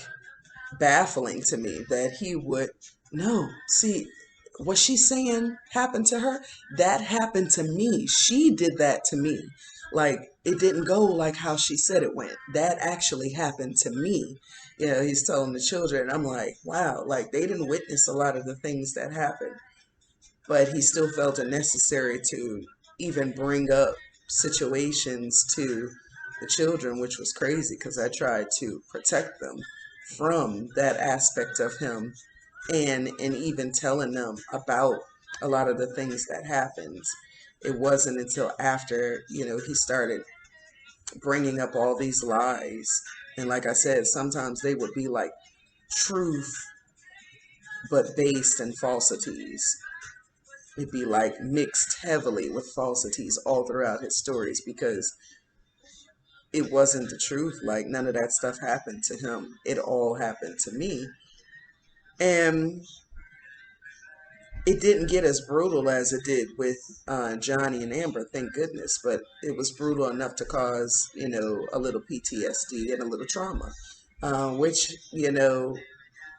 baffling to me that he would, no, see, what she's saying happened to her, that happened to me. She did that to me. Like, it didn't go like how she said it went. That actually happened to me. He's telling the children. I'm like, wow, like they didn't witness a lot of the things that happened, but he still felt it necessary to even bring up situations to the children, which was crazy because I tried to protect them from that aspect of him, and even telling them about a lot of the things that happens. It wasn't until after, he started bringing up all these lies. And like I said, sometimes they would be like truth, but based in falsities. It'd be like mixed heavily with falsities all throughout his stories, because it wasn't the truth. Like, none of that stuff happened to him. It all happened to me. And it didn't get as brutal as it did with Johnny and Amber, thank goodness, but it was brutal enough to cause, a little PTSD and a little trauma, which,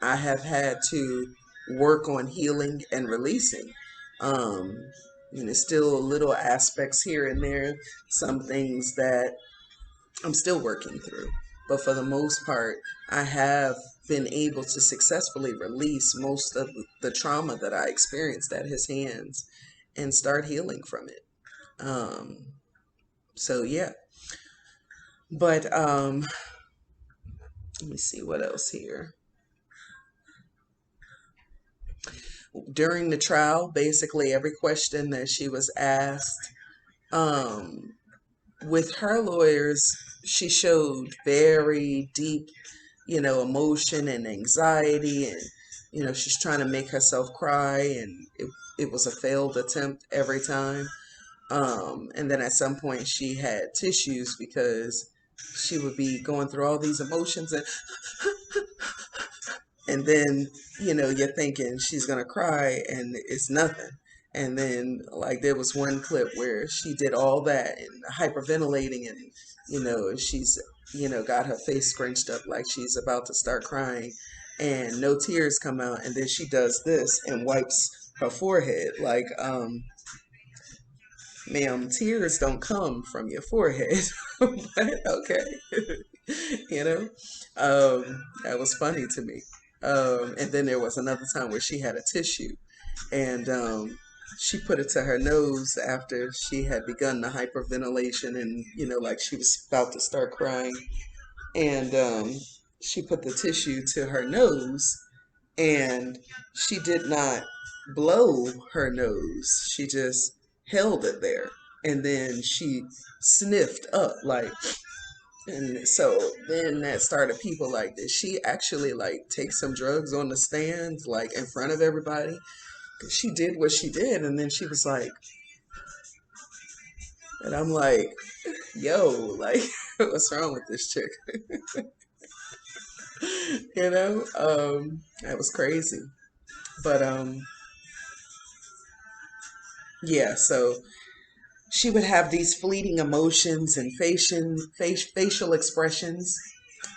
I have had to work on healing and releasing. Um, there's still little aspects here and there, some things that I'm still working through. But for the most part, I have been able to successfully release most of the trauma that I experienced at his hands and start healing from it. So yeah. But let me see what else here. During the trial, basically every question that she was asked, with her lawyers, she showed very deep, emotion and anxiety, and she's trying to make herself cry, and it was a failed attempt every time. And then at some point she had tissues because she would be going through all these emotions, and then you're thinking she's gonna cry and it's nothing. And then, like, there was one clip where she did all that and hyperventilating, and she's got her face scrunched up like she's about to start crying, and no tears come out, and then she does this and wipes her forehead like, ma'am, tears don't come from your forehead. But okay. you know that was funny to me. And then there was another time where she had a tissue, and she put it to her nose after she had begun the hyperventilation, and like she was about to start crying. And she put the tissue to her nose, and she did not blow her nose. She just held it there, and then she sniffed up like. And so then that started people like, did she actually like take some drugs on the stand, like in front of everybody? 'Cause she did what she did, and then she was like, and I'm like, yo, like, what's wrong with this chick? That was crazy. But yeah, so she would have these fleeting emotions and facial expressions,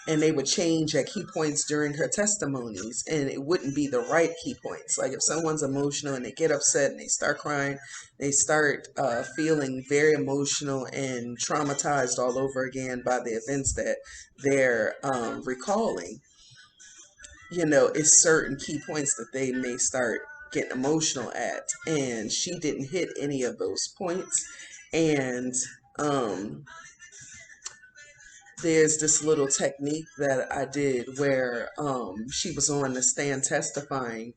and they would change at key points during her testimonies, and it wouldn't be the right key points. Like if someone's emotional and they get upset and they start crying, they start feeling very emotional and traumatized all over again by the events that they're recalling. It's certain key points that they may start getting emotional at, and she didn't hit any of those points. And there's this little technique that I did where she was on the stand testifying,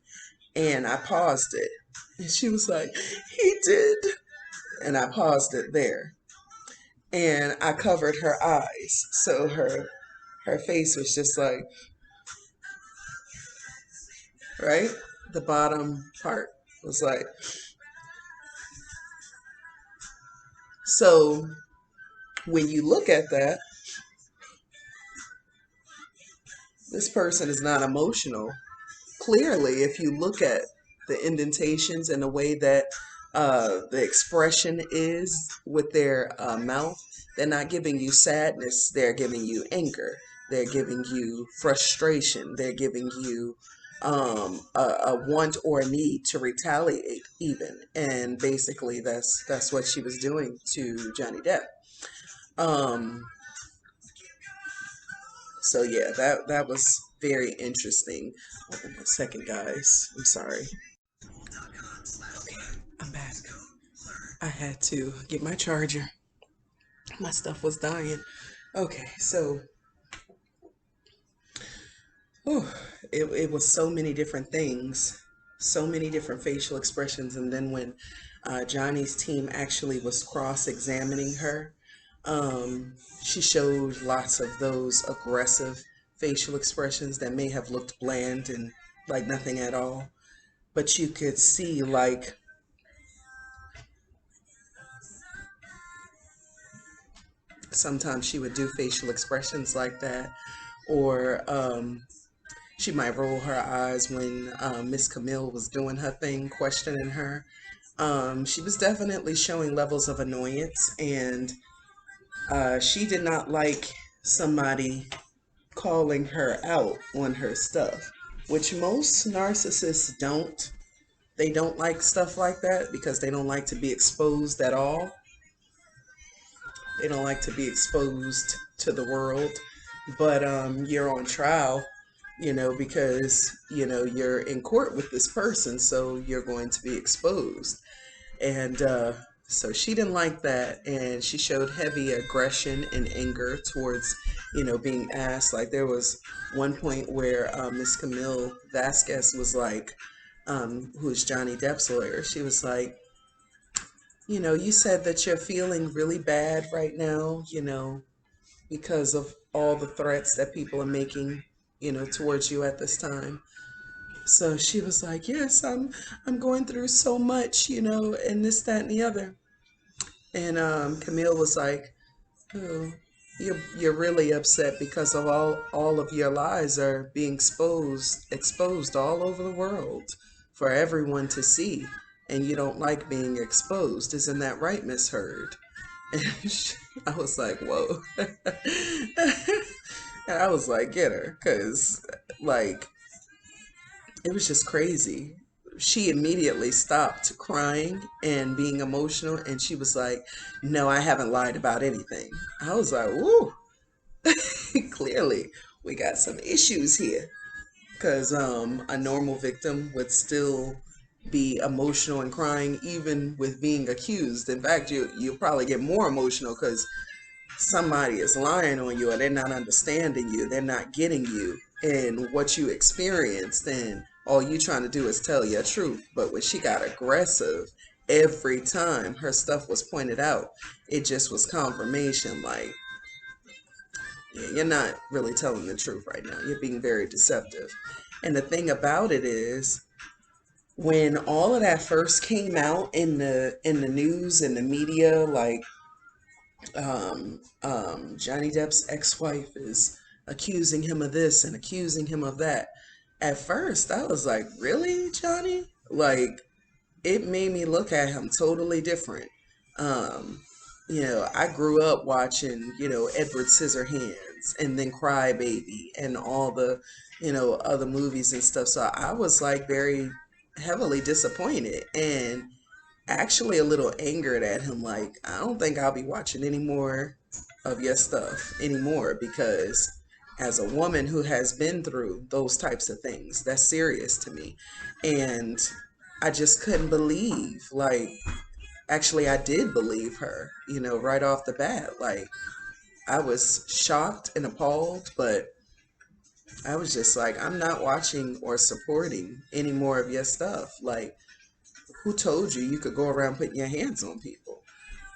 and I paused it, and she was like, he did, and I paused it there, and I covered her eyes, so her face was just like, right, the bottom part was like, so when you look at that, this person is not emotional. Clearly, if you look at the indentations and the way that the expression is with their mouth, they're not giving you sadness, they're giving you anger, they're giving you frustration, they're giving you a want or a need to retaliate even. And basically that's what she was doing to Johnny Depp. Um, so yeah, that was very interesting. Hold on a second, guys. I'm sorry. Okay, I'm back. I had to get my charger. My stuff was dying. Okay, so whew, it was so many different things, so many different facial expressions. And then when Johnny's team actually was cross-examining her, um, she showed lots of those aggressive facial expressions that may have looked bland and like nothing at all. But you could see, like, sometimes she would do facial expressions like that, or she might roll her eyes when Miss Camille was doing her thing, questioning her. She was definitely showing levels of annoyance, and she did not like somebody calling her out on her stuff, which most narcissists don't. They don't like stuff like that because they don't like to be exposed at all. They don't like to be exposed to the world. But you're on trial, because you're in court with this person, so you're going to be exposed. And so she didn't like that, and she showed heavy aggression and anger towards being asked. Like there was one point where Miss Camille Vasquez was like, who's Johnny Depp's lawyer, she was like, you said that you're feeling really bad right now, because of all the threats that people are making towards you at this time. So she was like, yes, I'm going through so much, and this, that, and the other. And Camille was like, oh, you're really upset because of all of your lies are being exposed all over the world for everyone to see, and you don't like being exposed. Isn't that right, Miss Heard? And I was like, whoa. And I was like, get her, because like it was just crazy. She immediately stopped crying and being emotional, and she was like, no, I haven't lied about anything. I was like, ooh, clearly we got some issues here. Because a normal victim would still be emotional and crying even with being accused. In fact, you'll probably get more emotional because somebody is lying on you, or they're not understanding you, they're not getting you and what you experienced, and all you trying to do is tell your truth. But when she got aggressive every time her stuff was pointed out, it just was confirmation, like, yeah, you're not really telling the truth right now, you're being very deceptive. And the thing about it is, when all of that first came out in the news and the media, like Johnny Depp's ex-wife is accusing him of this and accusing him of that. At first, I was like, really, Johnny? Like, it made me look at him totally different. Um, I grew up watching, Edward Scissorhands and then Cry Baby and all the, other movies and stuff. So I was like very heavily disappointed and actually a little angered at him. Like, I don't think I'll be watching any more of your stuff anymore, because as a woman who has been through those types of things, that's serious to me. And I just couldn't believe, like, actually, I did believe her, right off the bat. Like, I was shocked and appalled, but I was just like, I'm not watching or supporting any more of your stuff. Like, who told you you could go around putting your hands on people?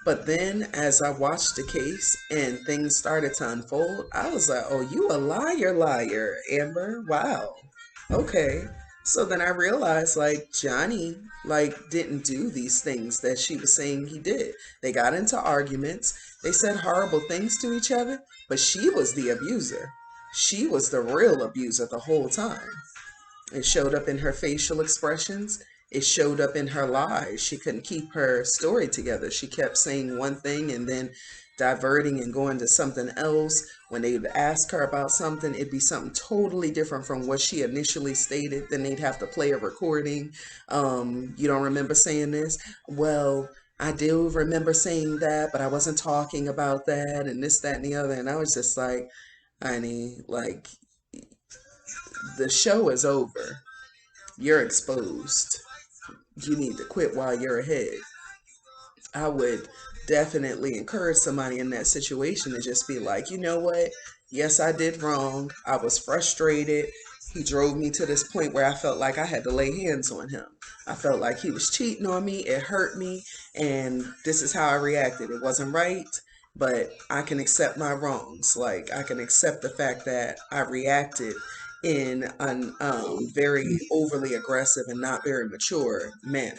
But then as I watched the case and things started to unfold, I was like, oh, you a liar, Amber. Wow. Okay. So then I realized, like, Johnny, like, didn't do these things that she was saying he did. They got into arguments. They said horrible things to each other, but she was the abuser. She was the real abuser the whole time. It showed up in her facial expressions. It showed up in her lies. She couldn't keep her story together. She kept saying one thing and then diverting and going to something else. When they would ask her about something, it'd be something totally different from what she initially stated. Then they'd have to play a recording. You don't remember saying this? Well, I do remember saying that, but I wasn't talking about that, and this, that, and the other. And I was just like, honey, like, the show is over. You're exposed. You need to quit while you're ahead. I would definitely encourage somebody in that situation to just be like, you know what? Yes, I did wrong. I was frustrated. He drove me to this point where I felt like I had to lay hands on him. I felt like he was cheating on me. It hurt me. And this is how I reacted. It wasn't right, but I can accept my wrongs. Like, I can accept the fact that I reacted in a very overly aggressive and not very mature manner.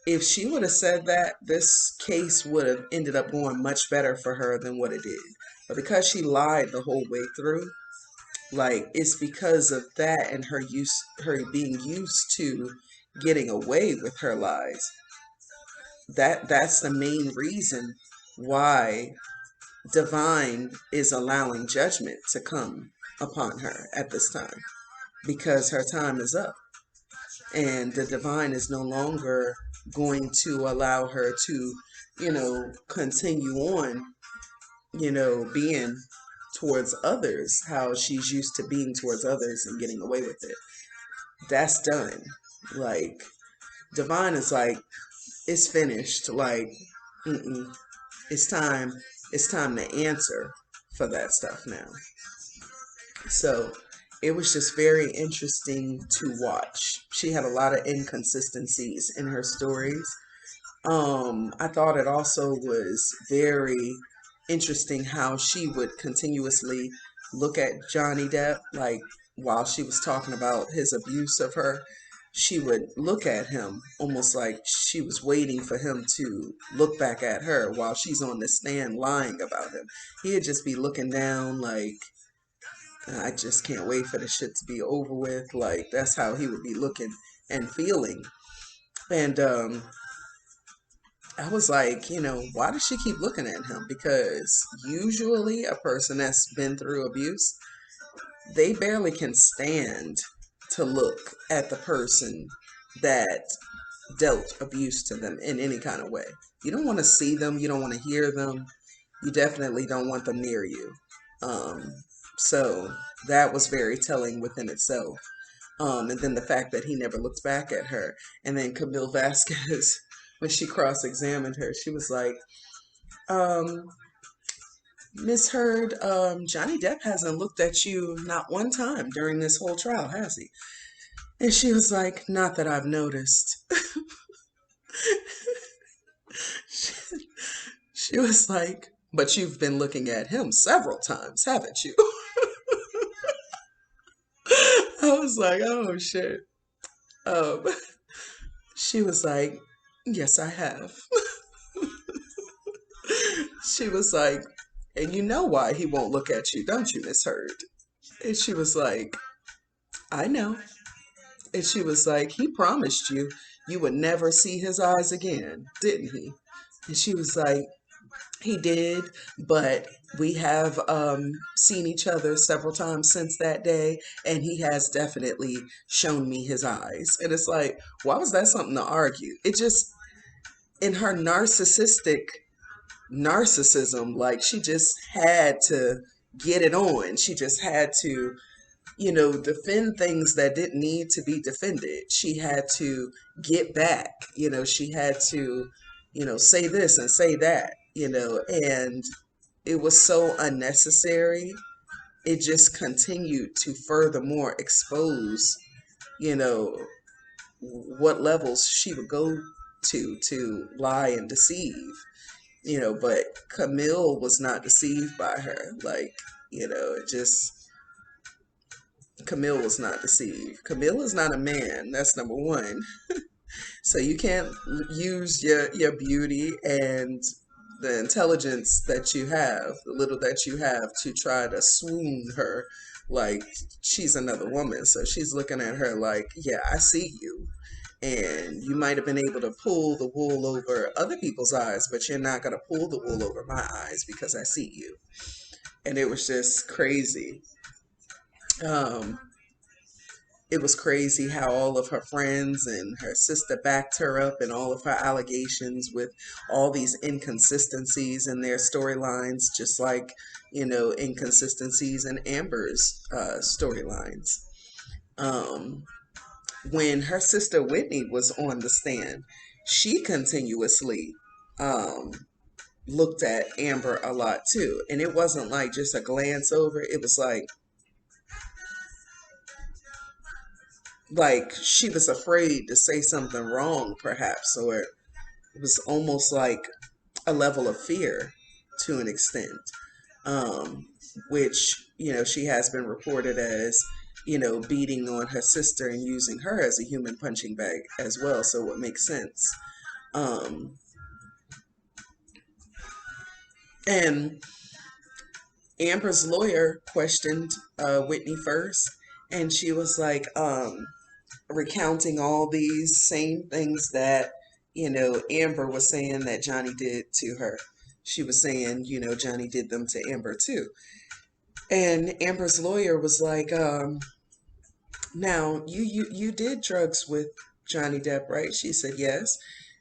If she would have said that, this case would have ended up going much better for her than what it did. But because she lied the whole way through, like, it's because of that and her being used to getting away with her lies. That's the main reason why divine is allowing judgment to come upon her at this time, because her time is up. And the divine is no longer going to allow her to, continue on, being towards others how she's used to being towards others and getting away with it. That's done. Like, divine is like, it's finished. Like, mm-mm. It's time. It's time to answer for that stuff now. So it was just very interesting to watch. She had a lot of inconsistencies in her stories. I thought it also was very interesting how she would continuously look at Johnny Depp. Like, while she was talking about his abuse of her, she would look at him almost like she was waiting for him to look back at her while she's on the stand lying about him. He'd just be looking down like, I just can't wait for the shit to be over with. Like, that's how he would be looking and feeling. And I was like, why does she keep looking at him? Because usually a person that's been through abuse, they barely can stand to look at the person that dealt abuse to them in any kind of way. You don't want to see them, you don't want to hear them, you definitely don't want them near you. Um, so that was very telling within itself. And then the fact that he never looked back at her. And then Camille Vasquez, when she cross-examined her, she was like, um, Miss Heard, Johnny Depp hasn't looked at you not one time during this whole trial, has he? And she was like, not that I've noticed. She was like, but you've been looking at him several times, haven't you? I was like, oh shit. Um, she was like, yes, I have. She was like, and you know why he won't look at you, don't you, Miss Heard? And she was like, I know. And she was like, he promised you you would never see his eyes again, didn't he? And she was like, he did, but we have seen each other several times since that day, and he has definitely shown me his eyes. And it's like, why was that something to argue? It just, in her narcissism, like she just had to get it on. She just had to, defend things that didn't need to be defended. She had to get back, she had to, say this and say that, and it was so unnecessary. It just continued to furthermore expose, you know, what levels she would go to lie and deceive, but Camille was not deceived by her. Like, it just, Camille was not deceived. Camille is not a man. That's number one. So you can't use your beauty and the intelligence that you have, the little that you have, to try to swoon her like she's another woman. So she's looking at her like, yeah, I see you. And you might have been able to pull the wool over other people's eyes, but you're not going to pull the wool over my eyes because I see you. And it was just crazy. Um, it was crazy how all of her friends and her sister backed her up in all of her allegations with all these inconsistencies in their storylines, just like, inconsistencies in Amber's storylines. Um, when her sister Whitney was on the stand, she continuously um, looked at Amber a lot too. And it wasn't like just a glance over, it was like she was afraid to say something wrong, perhaps, or it was almost like a level of fear to an extent, um, which, she has been reported as, beating on her sister and using her as a human punching bag as well. So it makes sense. Um, and Amber's lawyer questioned Whitney first, and she was like, recounting all these same things that, Amber was saying that Johnny did to her. She was saying, Johnny did them to Amber too. And Amber's lawyer was like, now you did drugs with Johnny Depp, right? She said, yes.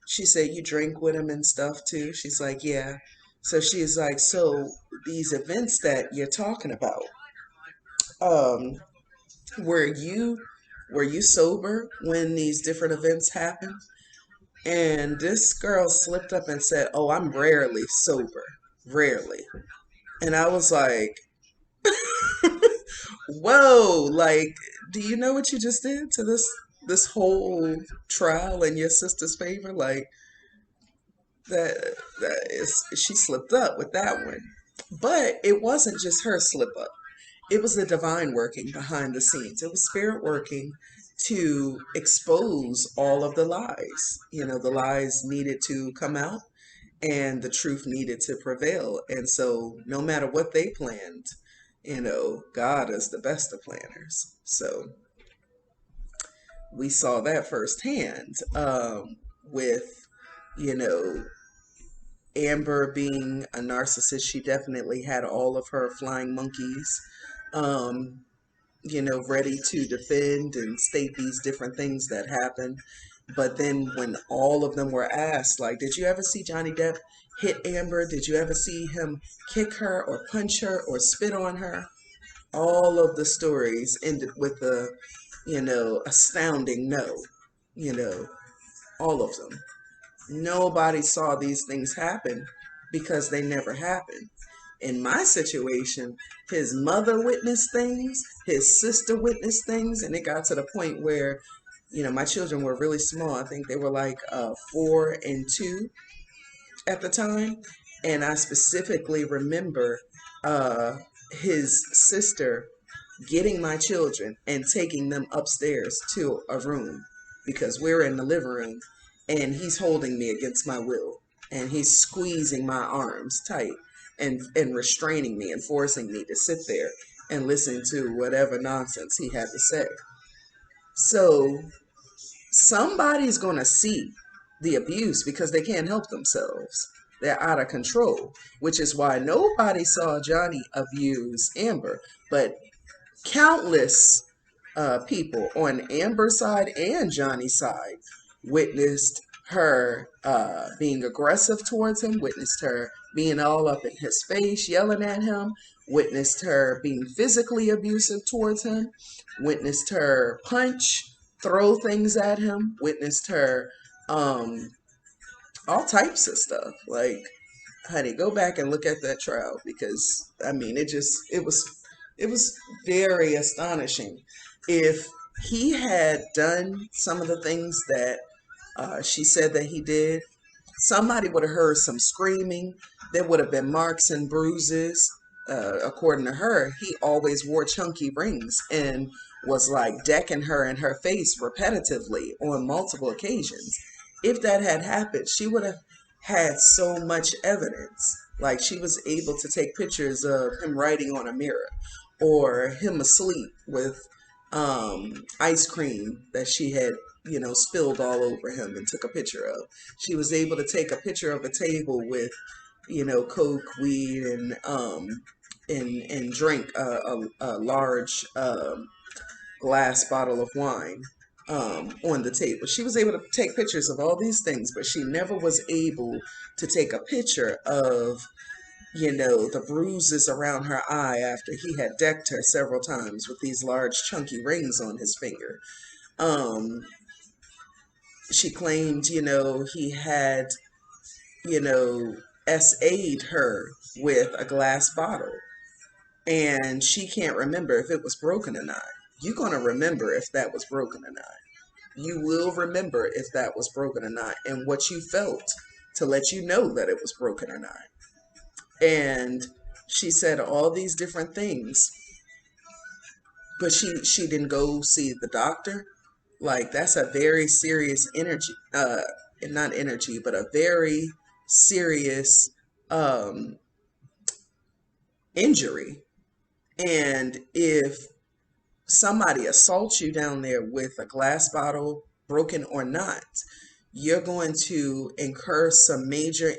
She said, you drink with him and stuff too. She's like, yeah. So she's like, so these events that you're talking about, um, were you sober when these different events happened? And this girl slipped up and said, oh, I'm rarely sober. Rarely. And I was like, whoa, like, do you know what you just did to this whole trial in your sister's favor? Like, that is, she slipped up with that one. But it wasn't just her slip up. it was the divine working behind the scenes. It was spirit working to expose all of the lies. The lies needed to come out and the truth needed to prevail. And so no matter what they planned, God is the best of planners. So we saw that firsthand, with, you know, Amber being a narcissist. She definitely had all of her flying monkeys, um, ready to defend and state these different things that happened. But then when all of them were asked, like, did you ever see Johnny Depp hit Amber? Did you ever see him kick her or punch her or spit on her? All of the stories ended with a, astounding no. You know, all of them. Nobody saw these things happen because they never happened. In my situation, his mother witnessed things, his sister witnessed things, and it got to the point where, my children were really small. I think they were like 4 and 2 at the time. And I specifically remember uh, his sister getting my children and taking them upstairs to a room because we're in the living room and he's holding me against my will and he's squeezing my arms tight and restraining me and forcing me to sit there and listen to whatever nonsense he had to say. So somebody's going to see the abuse because they can't help themselves. They're out of control, which is why nobody saw Johnny abuse Amber. But countless people on Amber's side and Johnny's side witnessed her being aggressive towards him, witnessed her being all up in his face, yelling at him, witnessed her being physically abusive towards him, witnessed her punch, throw things at him, witnessed her all types of stuff. Like, honey, go back and look at that trial because I mean, it was very astonishing. If he had done some of the things that she said that he did, somebody would have heard some screaming. There would have been marks and bruises. According to her, he always wore chunky rings and was like decking her in her face repetitively on multiple occasions. If that had happened, she would have had so much evidence. Like she was able to take pictures of him writing on a mirror or him asleep with ice cream that she had, spilled all over him and took a picture of. She was able to take a picture of a table with, coke, weed, and drink a large glass bottle of wine on the table. She was able to take pictures of all these things, but she never was able to take a picture of, the bruises around her eye after he had decked her several times with these large chunky rings on his finger. Um, she claimed, he had, you know, SA'd her with a glass bottle and she can't remember if it was broken or not. You're going to remember if that was broken or not. You will remember if that was broken or not and what you felt to let you know that it was broken or not. And she said all these different things, but she didn't go see the doctor. Like that's a very serious energy, not energy, but a very serious um, injury. And if somebody assaults you down there with a glass bottle, broken or not, you're going to incur some major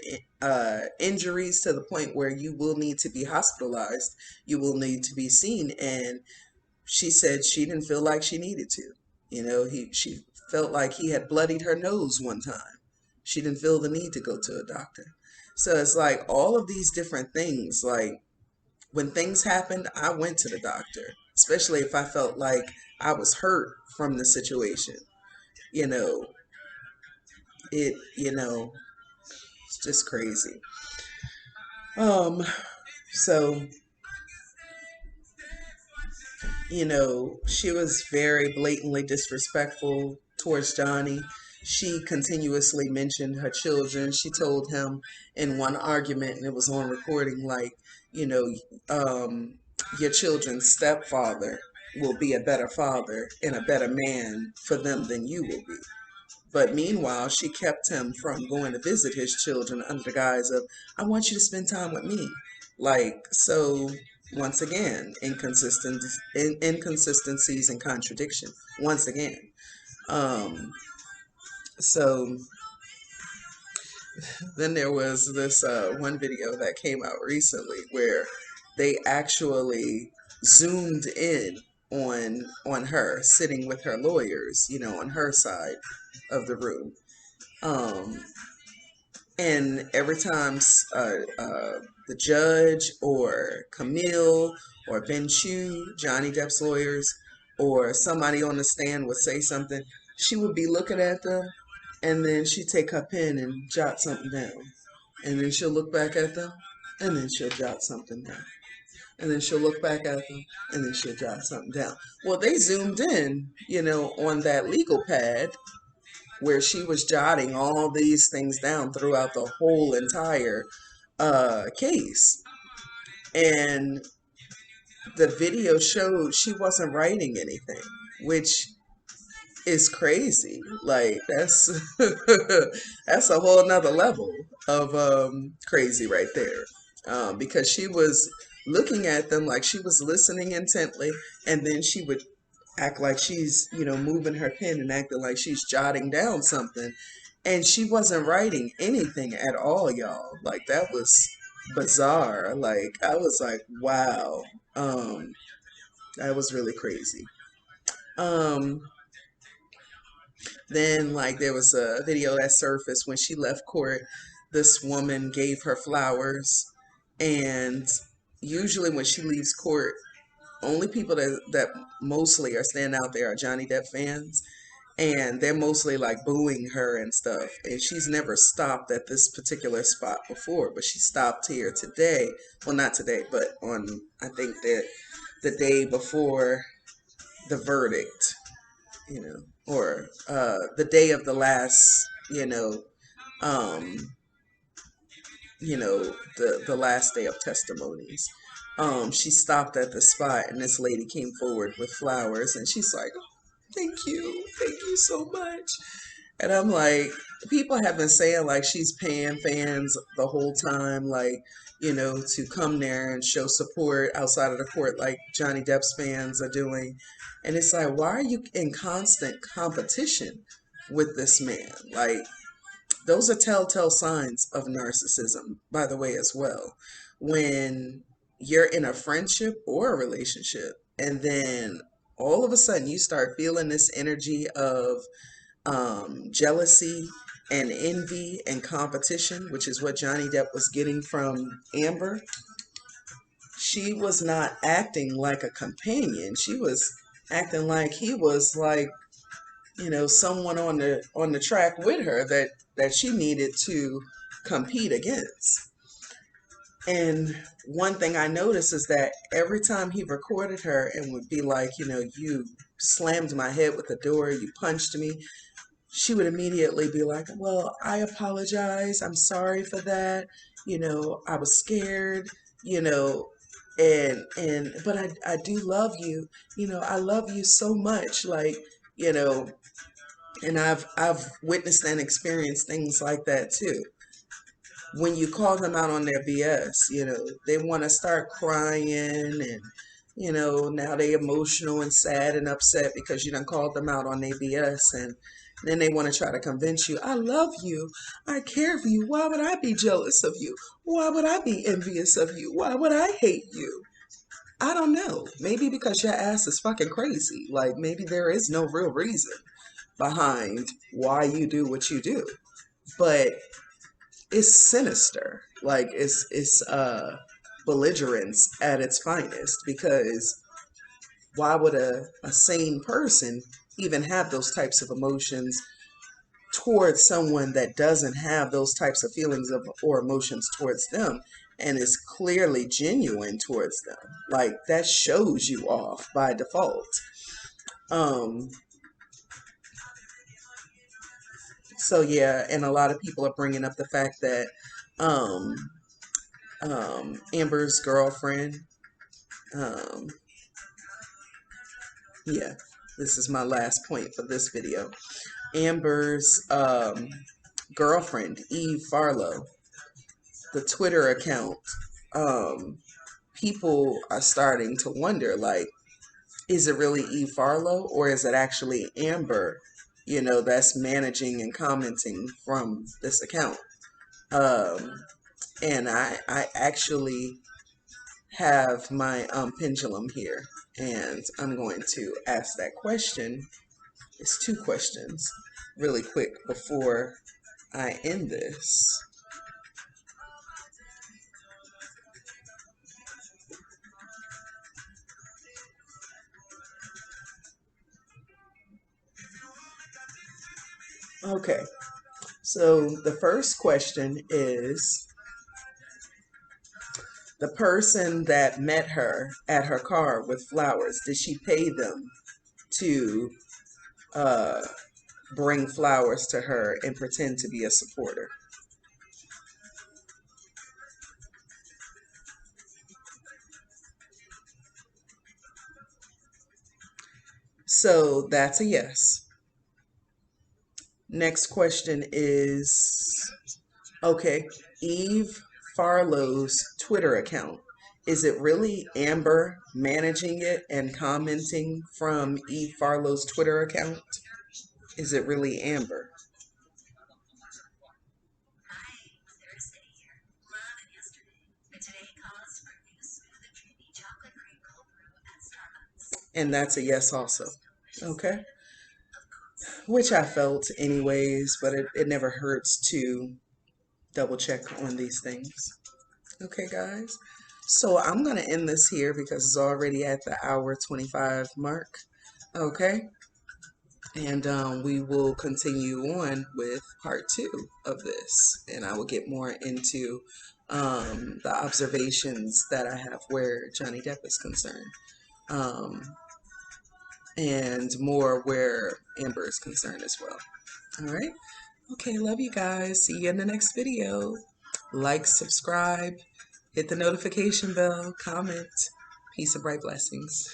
injuries to the point where you will need to be hospitalized. You will need to be seen. And she said she didn't feel like she needed to. She felt like he had bloodied her nose one time. She didn't feel the need to go to a doctor. So it's like all of these different things. Like when things happened, I went to the doctor, especially if I felt like I was hurt from the situation. You know, it's just crazy. So, she was very blatantly disrespectful towards Johnny. She continuously mentioned her children. She told him in one argument, and it was on recording, like, you know, um, your children's stepfather will be a better father and a better man for them than you will be. But meanwhile, she kept him from going to visit his children under the guise of, I want you to spend time with me. Like, so once again, inconsistencies and contradiction. Once again. Um, so then there was this one video that came out recently where they actually zoomed in on her sitting with her lawyers, on her side of the room. Um, and every time the judge or Camille or Ben Chu, Johnny Depp's lawyers, or somebody on the stand would say something, she would be looking at them, and then she'd take her pen and jot something down. And then she'll look back at them, and then she'll jot something down. And then she'll look back at them, and then she'll jot something down. Well, they zoomed in, on that legal pad where she was jotting all these things down throughout the whole entire case. And the video showed she wasn't writing anything, which is crazy. Like, that's that's a whole nother level of crazy right there. Because she was looking at them like she was listening intently, and then she would act like she's, moving her pen and acting like she's jotting down something. And she wasn't writing anything at all, y'all. Like, that was bizarre. Like, I was like, wow. That was really crazy. Then, like, there was a video that surfaced when she left court. This woman gave her flowers. And usually when she leaves court, only people that mostly are standing out there are Johnny Depp fans, and they're mostly like booing her and stuff. And she's never stopped at this particular spot before, but she stopped here today. Well, not today, but on, I think, the day before the verdict, or the day of the last, um, the last day of testimonies. She stopped at the spot, and this lady came forward with flowers, and she's like, thank you so much. And I'm like, people have been saying like she's paying fans the whole time, like, to come there and show support outside of the court like Johnny Depp's fans are doing. And it's like, why are you in constant competition with this man? Like, those are telltale signs of narcissism, by the way, as well. When you're in a friendship or a relationship, and then all of a sudden you start feeling this energy of jealousy and envy and competition, which is what Johnny Depp was getting from Amber. She was not acting like a companion. She was acting like he was like, someone on the track with her that she needed to compete against. And one thing I noticed is that every time he recorded her and would be like, you slammed my head with the door, you punched me, she would immediately be like, well, I apologize. I'm sorry for that. I was scared, but I do love you. I love you so much. Like, and I've witnessed and experienced things like that too. When you call them out on their BS, they want to start crying, and now they emotional and sad and upset because you done called them out on their BS, and then they want to try to convince you, I love you, I care for you. Why would I be jealous of you? Why would I be envious of you? Why would I hate you? I don't know. Maybe because your ass is fucking crazy. Like, maybe there is no real reason behind why you do what you do. But it's sinister. Like, it's belligerence at its finest, because why would a sane person even have those types of emotions towards someone that doesn't have those types of feelings or emotions towards them, and is clearly genuine towards them? Like, that shows you off by default. So yeah, and a lot of people are bringing up the fact that Amber's girlfriend Um, yeah, this is my last point for this video. Amber's girlfriend, Eve Farlow, the Twitter account, people are starting to wonder, like, is it really Eve Farlow or is it actually Amber, that's managing and commenting from this account? And I actually have my pendulum here, and I'm going to ask that question. It's two questions really quick before I end this. Okay, so the first question is, the person that met her at her car with flowers, did she pay them to bring flowers to her and pretend to be a supporter? So that's a yes. Next question is, okay, Eve Farlow's Twitter account. Is it really Amber managing it and commenting from Eve Farlow's Twitter account? Is it really Amber? And that's a yes also. Okay. Which I felt anyways, but it never hurts to double check on these things. Okay, guys. So I'm going to end this here because it's already at the hour 25 mark. Okay. And we will continue on with part 2 of this. And I will get more into the observations that I have where Johnny Depp is concerned. And more where Amber is concerned as well. All right. Okay, love you guys. See you in the next video. Like, subscribe, hit the notification bell, comment. Peace and bright blessings.